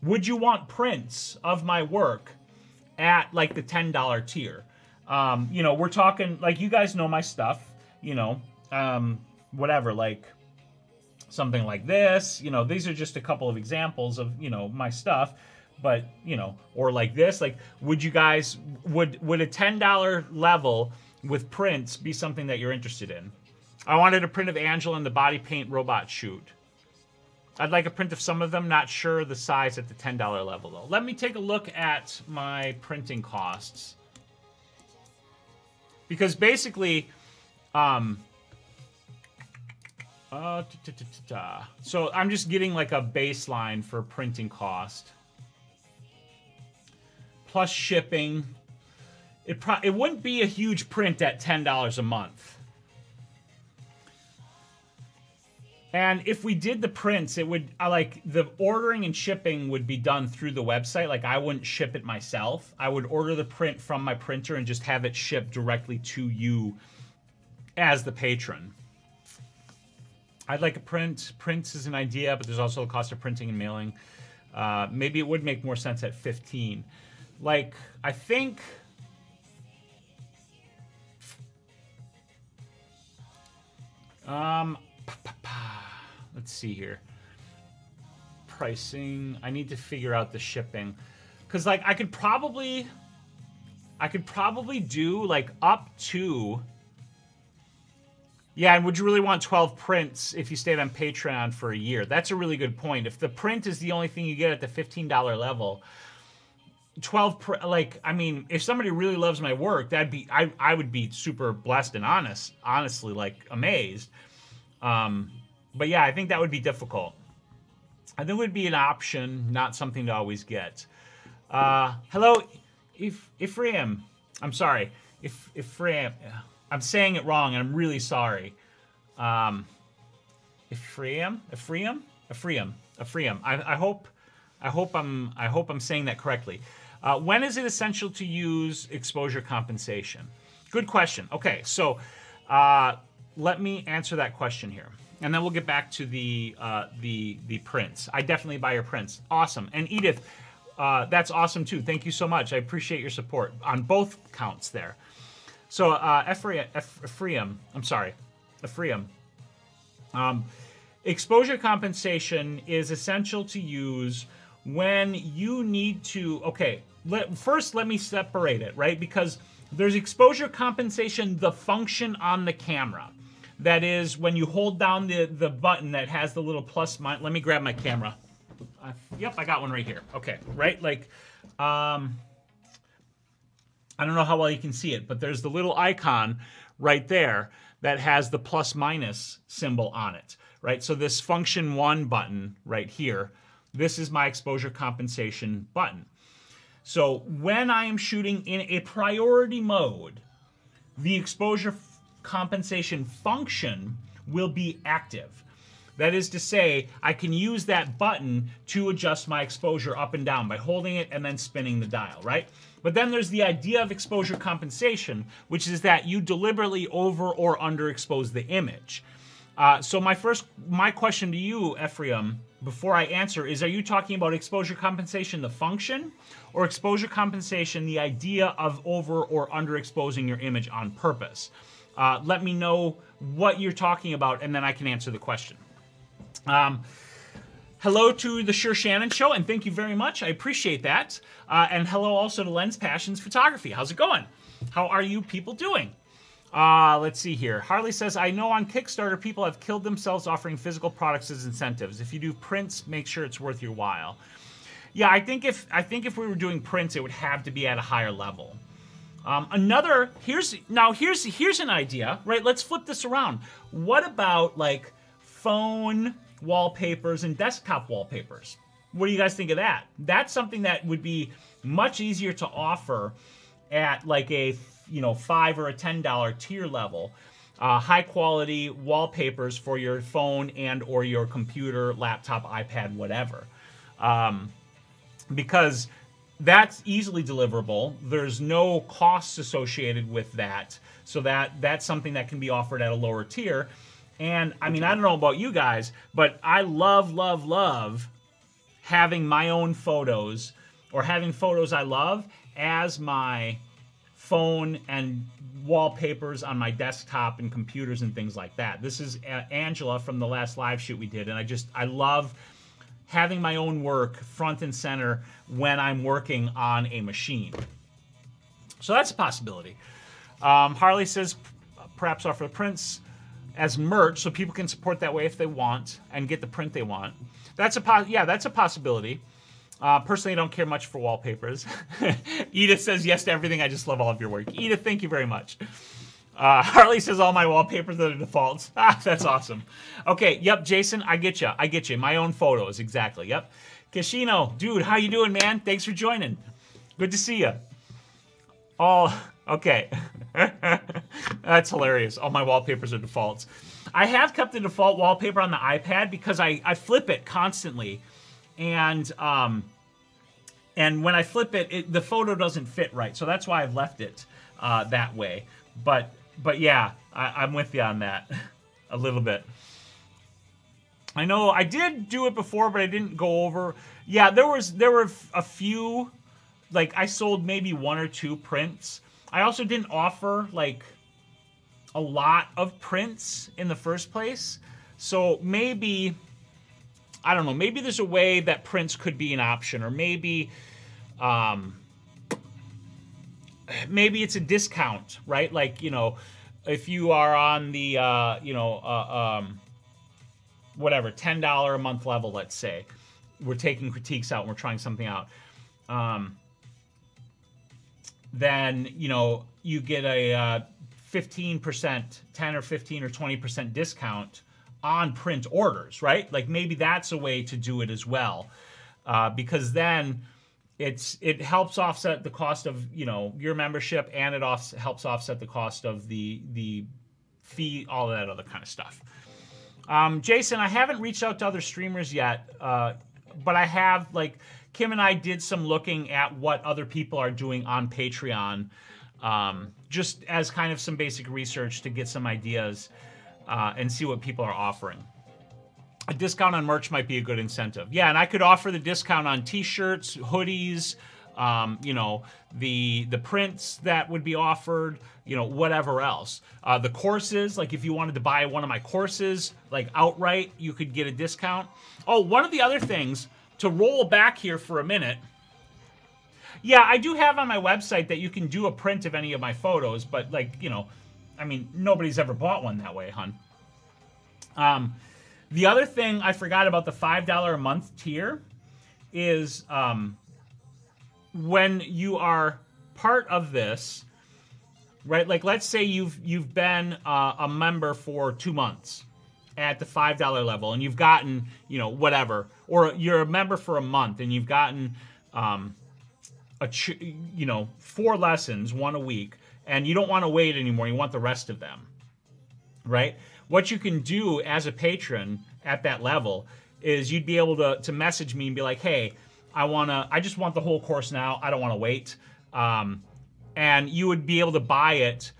Would you want prints of my work at like the $10 tier? You know, we're talking, like, you guys know my stuff, you know, whatever, like something like this, you know, these are just a couple of examples of, you know, my stuff. but you know, or like this, like, would you guys, would a $10 level with prints be something that you're interested in? I wanted a print of Angela in the body paint robot shoot. I'd like a print of some of them, not sure the size at the $10 level though. Let me take a look at my printing costs. Because basically, so I'm just getting like a baseline for printing cost. Plus shipping. It wouldn't be a huge print at $10 a month. And if we did the prints, it would, like, the ordering and shipping would be done through the website. Like, I wouldn't ship it myself. I would order the print from my printer and just have it shipped directly to you as the patron. I'd like a print. Prints is an idea, but there's also the cost of printing and mailing. Maybe it would make more sense at 15. Like, I think... let's see here. Pricing. I need to figure out the shipping. Because, like, I could probably do, like, up to... Yeah, and would you really want 12 prints if you stayed on Patreon for a year? That's a really good point. If the print is the only thing you get at the $15 level, 12, like, I mean, if somebody really loves my work, that'd be, I would be super blessed and honestly, like, amazed. But yeah, I think that would be difficult. I think it would be an option, not something to always get. Hello, Ephraim. I'm sorry. Ephraim. I'm saying it wrong, and I'm really sorry. Ephraim. I hope I'm saying that correctly. When is it essential to use exposure compensation? Good question. Okay, so let me answer that question here, and then we'll get back to the prints. I definitely buy your prints. Awesome. And Edith, that's awesome too. Thank you so much. I appreciate your support on both counts there. So Ephraim. Exposure compensation is essential to use when you need to. Okay, first let me separate it, right? Because there's exposure compensation, the function on the camera. That is when you hold down the button that has the little plus minus. Let me grab my camera. Yep, I got one right here. Okay, right? Like, I don't know how well you can see it, but there's the little icon right there that has the plus minus symbol on it, right? So this function 1 button right here, this is my exposure compensation button. So when I am shooting in a priority mode, the exposure compensation function will be active. That is to say, I can use that button to adjust my exposure up and down by holding it and then spinning the dial, right? But then there's the idea of exposure compensation, which is that you deliberately over or underexpose the image. So my question to you, Ephraim, before I answer is, are you talking about exposure compensation, the function, or exposure compensation, the idea of over or underexposing your image on purpose? Let me know what you're talking about, and then I can answer the question. Hello to the Sure Shannon Show, and thank you very much. I appreciate that. And hello also to Lens Passions Photography. How's it going? How are you people doing? Let's see here. Harley says, I know on Kickstarter people have killed themselves offering physical products as incentives. If you do prints, make sure it's worth your while. Yeah, I think if we were doing prints, it would have to be at a higher level. Here's an idea, right? Let's flip this around. What about like phone wallpapers and desktop wallpapers? What do you guys think of that? That's something that would be much easier to offer at like a $5 or a $10 tier level. High quality wallpapers for your phone and or your computer, laptop, iPad, whatever. Because that's easily deliverable. There's no costs associated with that. So that's something that can be offered at a lower tier. And I mean, I don't know about you guys, but I love having my own photos or having photos I love as my phone and wallpapers on my desktop and computers and things like that. This is Angela from the last live shoot we did, and I love having my own work front and center when I'm working on a machine. So that's a possibility. Harley says perhaps offer the prints as merch so people can support that way if they want and get the print they want. That's a possibility. Personally, I don't care much for wallpapers. Edith says yes to everything. I just love all of your work. Edith, thank you very much. Harley says all my wallpapers are the defaults. That's awesome. Okay, yep, Jason, I get you. I get you. My own photos, exactly. Yep. Kashino, dude, how you doing, man? Thanks for joining. Good to see you. Oh, okay. That's hilarious. All my wallpapers are defaults. I have kept the default wallpaper on the iPad because I flip it constantly, and when I flip it, the photo doesn't fit right. So that's why I've left it that way. But yeah, I'm with you on that a little bit. I know I did do it before, but I didn't go over. Yeah, there were a few, like I sold maybe 1 or 2 prints. I also didn't offer like a lot of prints in the first place. So maybe, I don't know, maybe there's a way that prints could be an option, or maybe maybe it's a discount, right? Like, you know, if you are on the, whatever, $10 a month level, let's say, we're taking critiques out and we're trying something out, then, you know, you get a 15%, 10 or 15 or 20% discount on print orders, right? Like maybe that's a way to do it as well, because then it helps offset the cost of, you know, your membership, and it helps offset the cost of the fee, all of that other kind of stuff. Jason, I haven't reached out to other streamers yet, but I have, like, Kim and I did some looking at what other people are doing on Patreon, just as kind of some basic research to get some ideas and see what people are offering. A discount on merch might be a good incentive. Yeah, and I could offer the discount on t-shirts, hoodies, you know, the prints that would be offered, you know, whatever else. The courses, like if you wanted to buy one of my courses, like outright, you could get a discount. Oh, one of the other things, to roll back here for a minute, yeah, I do have on my website that you can do a print of any of my photos, but like, you know, I mean, nobody's ever bought one that way, hun. The other thing I forgot about the $5 a month tier is when you are part of this, right? Like, let's say you've been a member for 2 months at the $5 level, and you've gotten, you know, whatever, or you're a member for a month and you've gotten, you know, 4 lessons, 1 a week, and you don't want to wait anymore. You want the rest of them, right? What you can do as a patron at that level is you'd be able to message me and be like, hey, I just want the whole course now. I don't want to wait. And you would be able to buy it.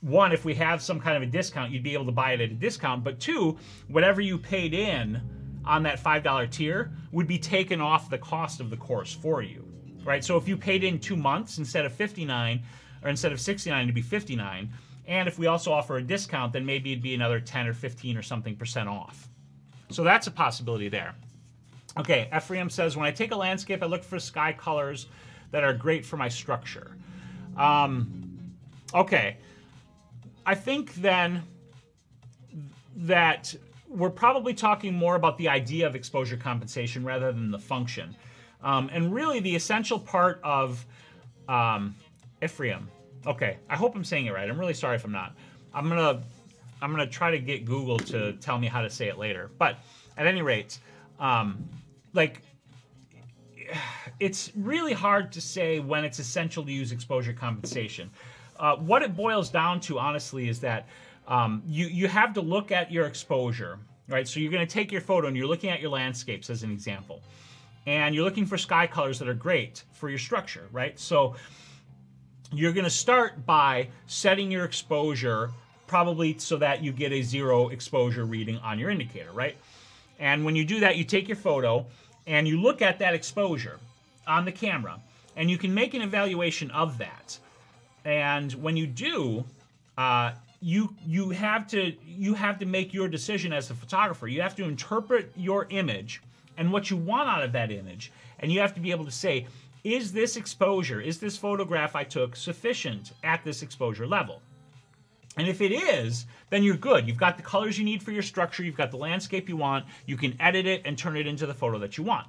1, if we have some kind of a discount, you'd be able to buy it at a discount. But 2, whatever you paid in on that $5 tier would be taken off the cost of the course for you, right? So if you paid in 2 months instead of $59, or instead of $69, it'd be $59. And if we also offer a discount, then maybe it'd be another 10 or 15 or something % off. So that's a possibility there. Okay, Ephraim says, when I take a landscape, I look for sky colors that are great for my structure. Okay. I think then that we're probably talking more about the idea of exposure compensation rather than the function. And really the essential part of Ephraim. Okay, I hope I'm saying it right. I'm really sorry if I'm not. I'm gonna try to get Google to tell me how to say it later. But at any rate, like, it's really hard to say when it's essential to use exposure compensation. What it boils down to, honestly, is that you have to look at your exposure, right? So you're going to take your photo and you're looking at your landscapes as an example, and you're looking for sky colors that are great for your structure, right? So you're going to start by setting your exposure probably so that you get a 0 exposure reading on your indicator, right? And when you do that, you take your photo and you look at that exposure on the camera, and you can make an evaluation of that. And when you do, you have to make your decision as a photographer. You have to interpret your image and what you want out of that image. And you have to be able to say, is this exposure, is this photograph I took sufficient at this exposure level? And if it is, then you're good. You've got the colors you need for your structure. You've got the landscape you want. You can edit it and turn it into the photo that you want.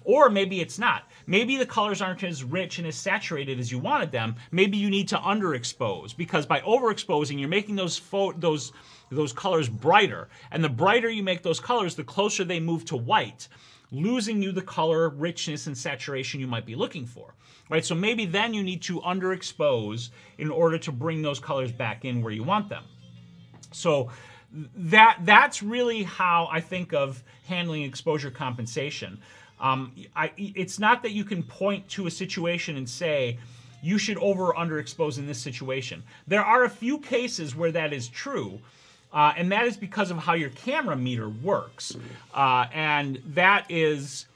Or maybe it's not. Maybe the colors aren't as rich and as saturated as you wanted them. Maybe you need to underexpose, because by overexposing, you're making those colors brighter. And the brighter you make those colors, the closer they move to white, losing you the color richness and saturation you might be looking for. Right? So maybe then you need to underexpose in order to bring those colors back in where you want them. So that's really how I think of handling exposure compensation. It's not that you can point to a situation and say, you should over or underexpose in this situation. There are a few cases where that is true, and that is because of how your camera meter works. And that is,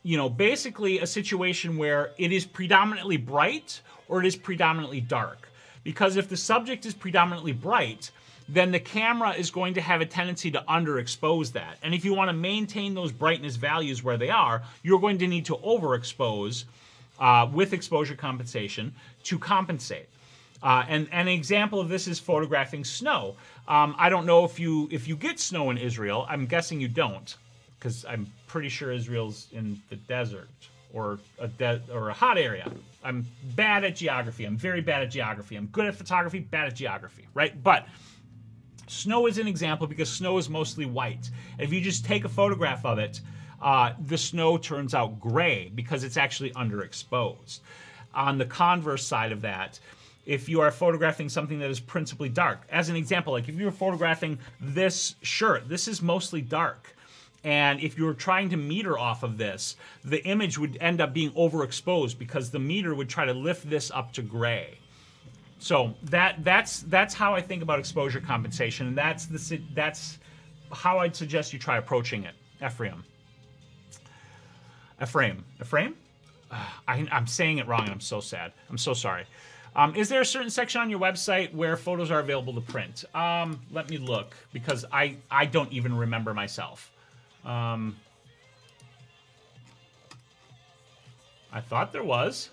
you know, basically a situation where it is predominantly bright or it is predominantly dark. Because if the subject is predominantly bright, then the camera is going to have a tendency to underexpose that. And if you want to maintain those brightness values where they are, you're going to need to overexpose with exposure compensation to compensate. And an example of this is photographing snow. I don't know if you get snow in Israel. I'm guessing you don't, because I'm pretty sure Israel's in the desert or a hot area. I'm bad at geography. I'm very bad at geography. I'm good at photography, bad at geography, right? But snow is an example because snow is mostly white. If you just take a photograph of it, the snow turns out gray because it's actually underexposed. On the converse side of that, if you are photographing something that is principally dark, as an example, like if you were photographing this shirt, this is mostly dark. And if you were trying to meter off of this, the image would end up being overexposed because the meter would try to lift this up to gray. So that's how I think about exposure compensation, and that's how I'd suggest you try approaching it. Ephraim. I'm saying it wrong, and I'm so sad. I'm so sorry. Is there a certain section on your website where photos are available to print? Let me look, because I don't even remember myself. I thought there was.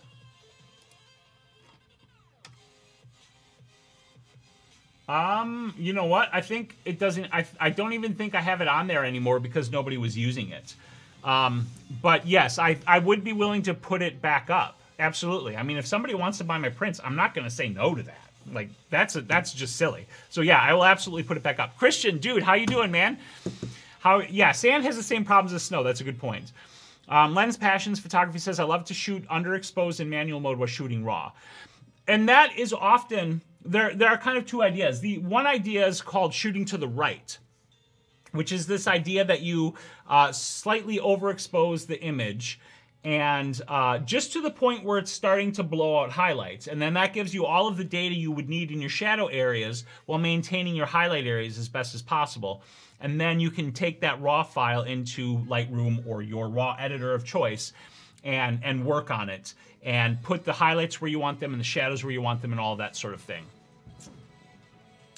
You know what? I think it doesn't, I don't even think I have it on there anymore because nobody was using it. But yes, I would be willing to put it back up. Absolutely. I mean, if somebody wants to buy my prints, I'm not going to say no to that. Like, that's just silly. So yeah, I will absolutely put it back up. Christian, dude, how you doing, man? Yeah, sand has the same problems as snow. That's a good point. Lens Passions Photography says, I love to shoot underexposed in manual mode while shooting raw. And that is often, there are kind of two ideas. The one idea is called shooting to the right, which is this idea that you slightly overexpose the image and just to the point where it's starting to blow out highlights. And then that gives you all of the data you would need in your shadow areas while maintaining your highlight areas as best as possible. And then you can take that raw file into Lightroom or your raw editor of choice and work on it and put the highlights where you want them and the shadows where you want them and all that sort of thing.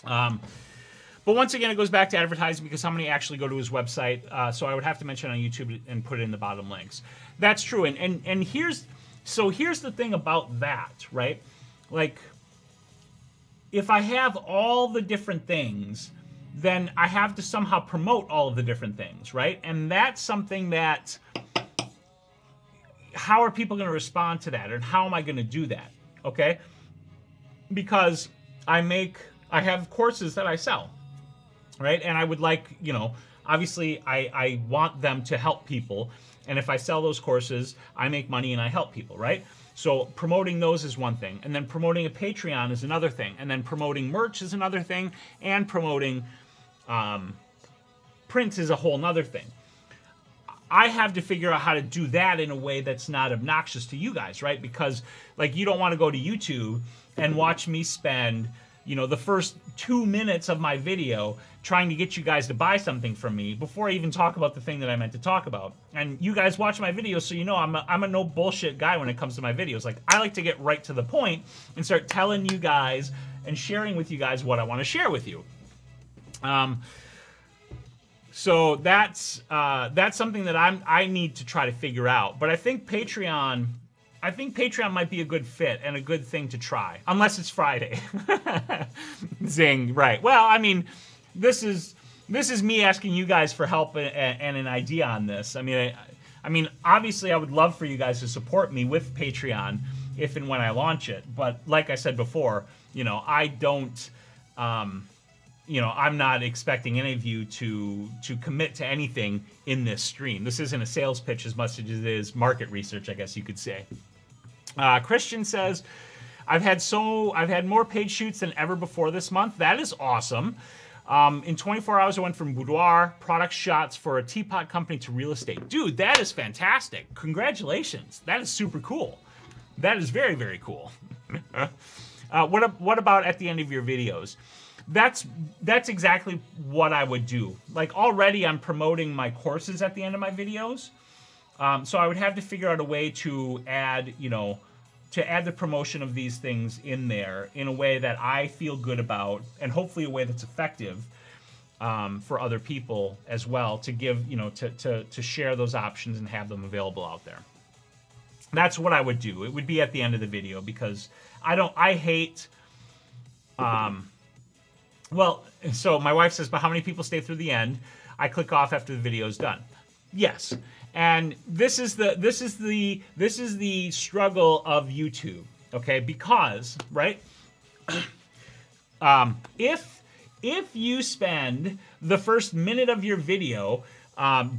But once again, it goes back to advertising because how many actually go to his website? So I would have to mention on YouTube and put it in the bottom links. That's true. And here's the thing about that, right? Like, if I have all the different things, then I have to somehow promote all of the different things, right? And that's something that, how are people going to respond to that? And how am I going to do that? Okay? Because I have courses that I sell, right? And I would like, you know, obviously I want them to help people. And if I sell those courses, I make money and I help people, right? So promoting those is one thing. And then promoting a Patreon is another thing. And then promoting merch is another thing. And promoting prints is a whole nother thing. I have to figure out how to do that in a way that's not obnoxious to you guys, right? Because, like, you don't want to go to YouTube and watch me spend, you know, the first 2 minutes of my video trying to get you guys to buy something from me before I even talk about the thing that I meant to talk about. And you guys watch my videos, so you know I'm a no bullshit guy when it comes to my videos. Like, I like to get right to the point and start telling you guys and sharing with you guys what I want to share with you. So that's something that I need to try to figure out. But I think Patreon might be a good fit and a good thing to try, unless it's Friday. Zing, right? Well, I mean, this is me asking you guys for help and an idea on this. I mean, obviously, I would love for you guys to support me with Patreon if and when I launch it. But like I said before, you know, I don't. You know, I'm not expecting any of you to commit to anything in this stream. This isn't a sales pitch as much as it is market research, I guess you could say. Christian says, I've had more paid shoots than ever before this month. That is awesome. In 24 hours, I went from boudoir, product shots for a teapot company to real estate. Dude, that is fantastic. Congratulations. That is super cool. That is very, very cool. What about at the end of your videos? That's exactly what I would do. Like, already I'm promoting my courses at the end of my videos. So I would have to figure out a way to add, you know, the promotion of these things in there in a way that I feel good about, and hopefully a way that's effective for other people as well, to give, you know, to share those options and have them available out there. That's what I would do. It would be at the end of the video, because I hate, well, so my wife says, but how many people stay through the end? I click off after the video is done. Yes. And this is the struggle of YouTube, okay? Because, right? If you spend the first minute of your video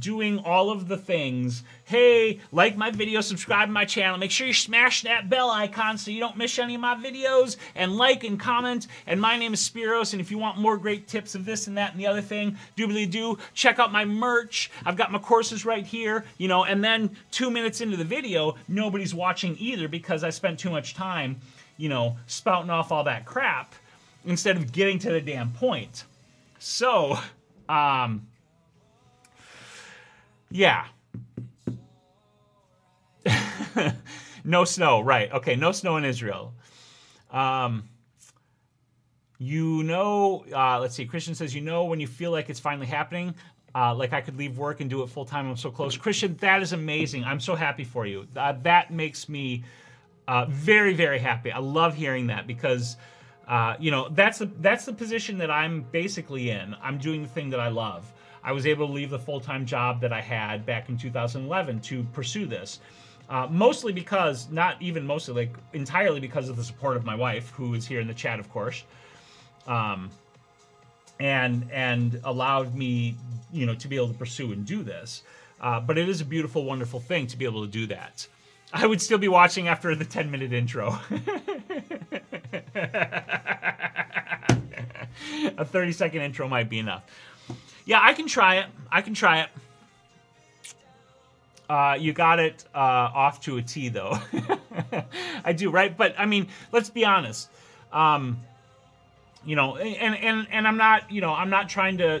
doing all of the things, hey, like my video, subscribe to my channel, make sure you smash that bell icon so you don't miss any of my videos, and like and comment, and my name is Spyros, and if you want more great tips of this and that and the other thing, doobly-doo, check out my merch, I've got my courses right here, you know, and then 2 minutes into the video, nobody's watching either because I spent too much time, you know, spouting off all that crap instead of getting to the damn point. So, yeah. No snow, right. Okay, no snow in Israel. You know, let's see, Christian says, you know when you feel like it's finally happening, like I could leave work and do it full time, I'm so close. Christian, that is amazing. I'm so happy for you. That makes me very, very happy. I love hearing that because, you know, that's the position that I'm basically in. I'm doing the thing that I love. I was able to leave the full-time job that I had back in 2011 to pursue this. Mostly because, not even mostly, like entirely because of the support of my wife, who is here in the chat, of course, and allowed me, you know, to be able to pursue and do this. But it is a beautiful, wonderful thing to be able to do that. I would still be watching after the 10-minute intro. A 30-second intro might be enough. Yeah, I can try it. I can try it. You got it off to a T, though. I do, right? But I mean, let's be honest. You know, and I'm not, you know, I'm not trying to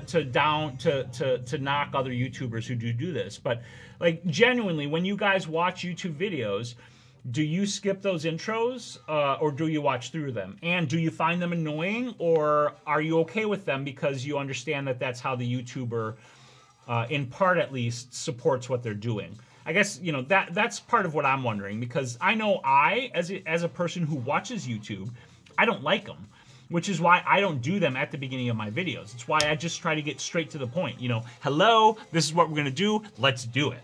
knock other YouTubers who do this, but like genuinely, when you guys watch YouTube videos, do you skip those intros or do you watch through them? And do you find them annoying, or are you okay with them because you understand that that's how the YouTuber, in part at least, supports what they're doing? I guess, you know, that's part of what I'm wondering, because I know as a person who watches YouTube, I don't like them, which is why I don't do them at the beginning of my videos. It's why I just try to get straight to the point. You know, hello, this is what we're going to do. Let's do it.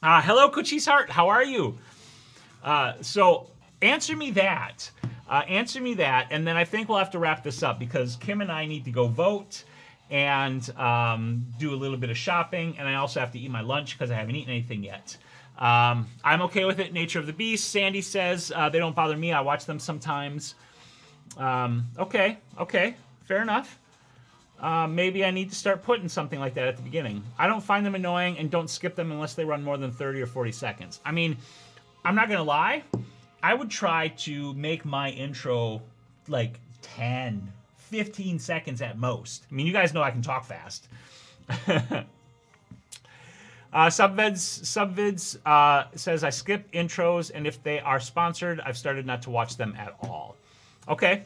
Hello, Cochise Heart. How are you? So answer me that. Answer me that, and then I think we'll have to wrap this up because Kim and I need to go vote and do a little bit of shopping, and I also have to eat my lunch because I haven't eaten anything yet. I'm okay with it. Nature of the Beast. Sandy says they don't bother me. I watch them sometimes. Okay, fair enough. Maybe I need to start putting something like that at the beginning. I don't find them annoying and don't skip them unless they run more than 30 or 40 seconds. I mean, I'm not gonna lie, I would try to make my intro like 10, 15 seconds at most. I mean, you guys know I can talk fast. Subvids says, I skip intros, and if they are sponsored, I've started not to watch them at all. Okay,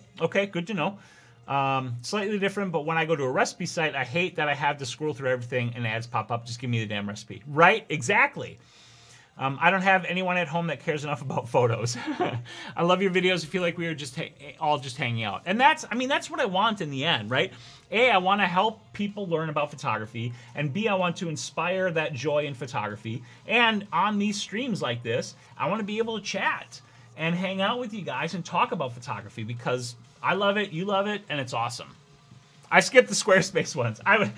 good to know. Slightly different, but when I go to a recipe site, I hate that I have to scroll through everything and ads pop up. Just give me the damn recipe. Right? Exactly. I don't have anyone at home that cares enough about photos. I love your videos. I feel like we were just all just hanging out. And that's what I want in the end, right? A, I want to help people learn about photography. And B, I want to inspire that joy in photography. And on these streams like this, I want to be able to chat and hang out with you guys and talk about photography because I love it, you love it, and it's awesome. I skipped the Squarespace ones. I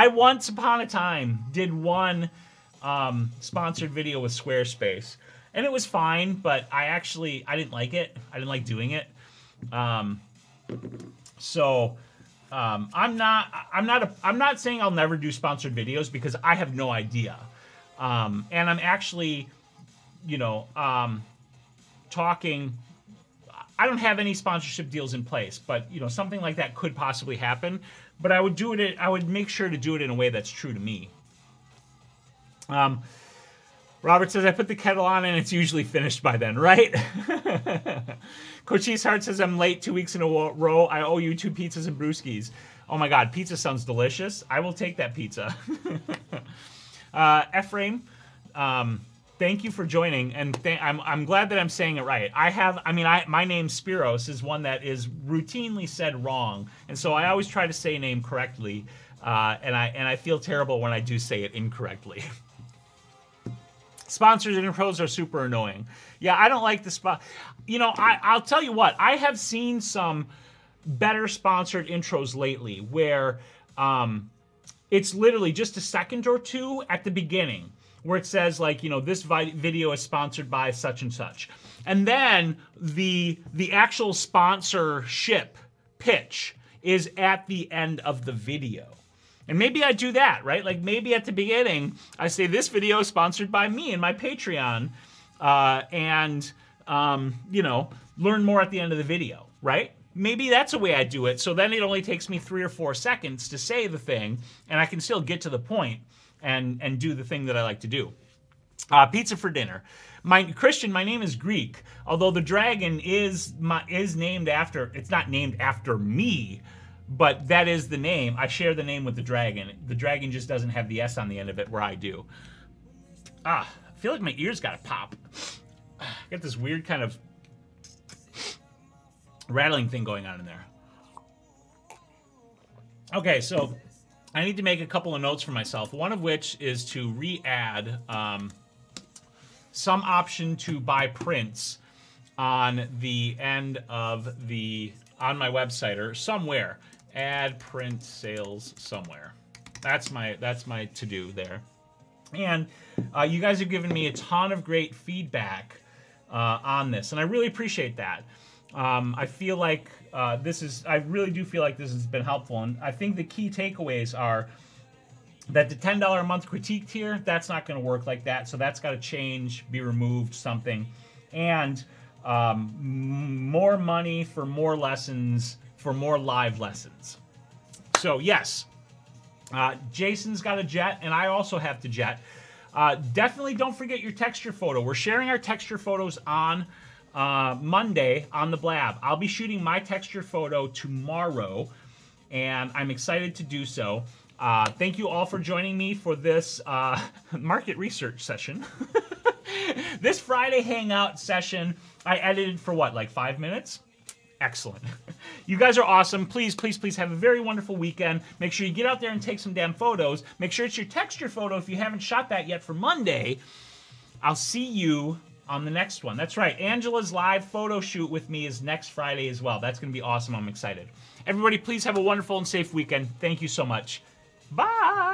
once upon a time did one sponsored video with Squarespace, and it was fine, but I didn't like it. I didn't like doing it. I'm not saying I'll never do sponsored videos because I have no idea. And I'm actually, talking. I don't have any sponsorship deals in place, but something like that could possibly happen. But I would do it. I would make sure to do it in a way that's true to me. Robert says, I put the kettle on and it's usually finished by then, right? Cochise Heart says, I'm late 2 weeks in a row. I owe you 2 pizzas and brewskis. Oh my God, pizza sounds delicious. I will take that pizza. Ephraim, thank you for joining. And I'm glad that I'm saying it right. My name Spyros is one that is routinely said wrong. And so I always try to say name correctly. And I feel terrible when I do say it incorrectly. Sponsors and intros are super annoying. Yeah, I don't like the spot. I'll tell you what. I have seen some better sponsored intros lately where it's literally just a second or two at the beginning where it says, like, this video is sponsored by such and such. And then the actual sponsorship pitch is at the end of the video. And maybe I do that, right? Like maybe at the beginning, I say this video is sponsored by me and my Patreon, learn more at the end of the video, right? Maybe that's a way I do it. So then it only takes me 3 or 4 seconds to say the thing, and I can still get to the point and do the thing that I like to do. Pizza for dinner. Christian, my name is Greek, although the dragon is named after, it's not named after me, but that is the name. I share the name with the dragon. The dragon just doesn't have the S on the end of it where I do. I feel like my ears got to pop. I got this weird kind of rattling thing going on in there. Okay, so I need to make a couple of notes for myself. One of which is to re-add some option to buy prints on the end of on my website or somewhere. Add print sales somewhere. That's my to-do there. And you guys have given me a ton of great feedback on this, and I really appreciate that. I feel like I really do feel like this has been helpful, and I think the key takeaways are that the $10 a month critique tier, that's not going to work like that, so that's got to change, be removed, something. And more money for more lessons, for more live lessons. So yes, Jason's got a jet, and I also have to jet. Definitely don't forget your texture photo. We're sharing our texture photos on Monday on the Blab. I'll be shooting my texture photo tomorrow, and I'm excited to do so. Thank you all for joining me for this market research session. This Friday Hangout session, I edited for what, like 5 minutes? Excellent. You guys are awesome. Please, please, please have a very wonderful weekend. Make sure you get out there and take some damn photos. Make sure it's your texture photo if you haven't shot that yet for Monday. I'll see you on the next one. That's right. Angela's live photo shoot with me is next Friday as well. That's going to be awesome. I'm excited. Everybody, please have a wonderful and safe weekend. Thank you so much. Bye.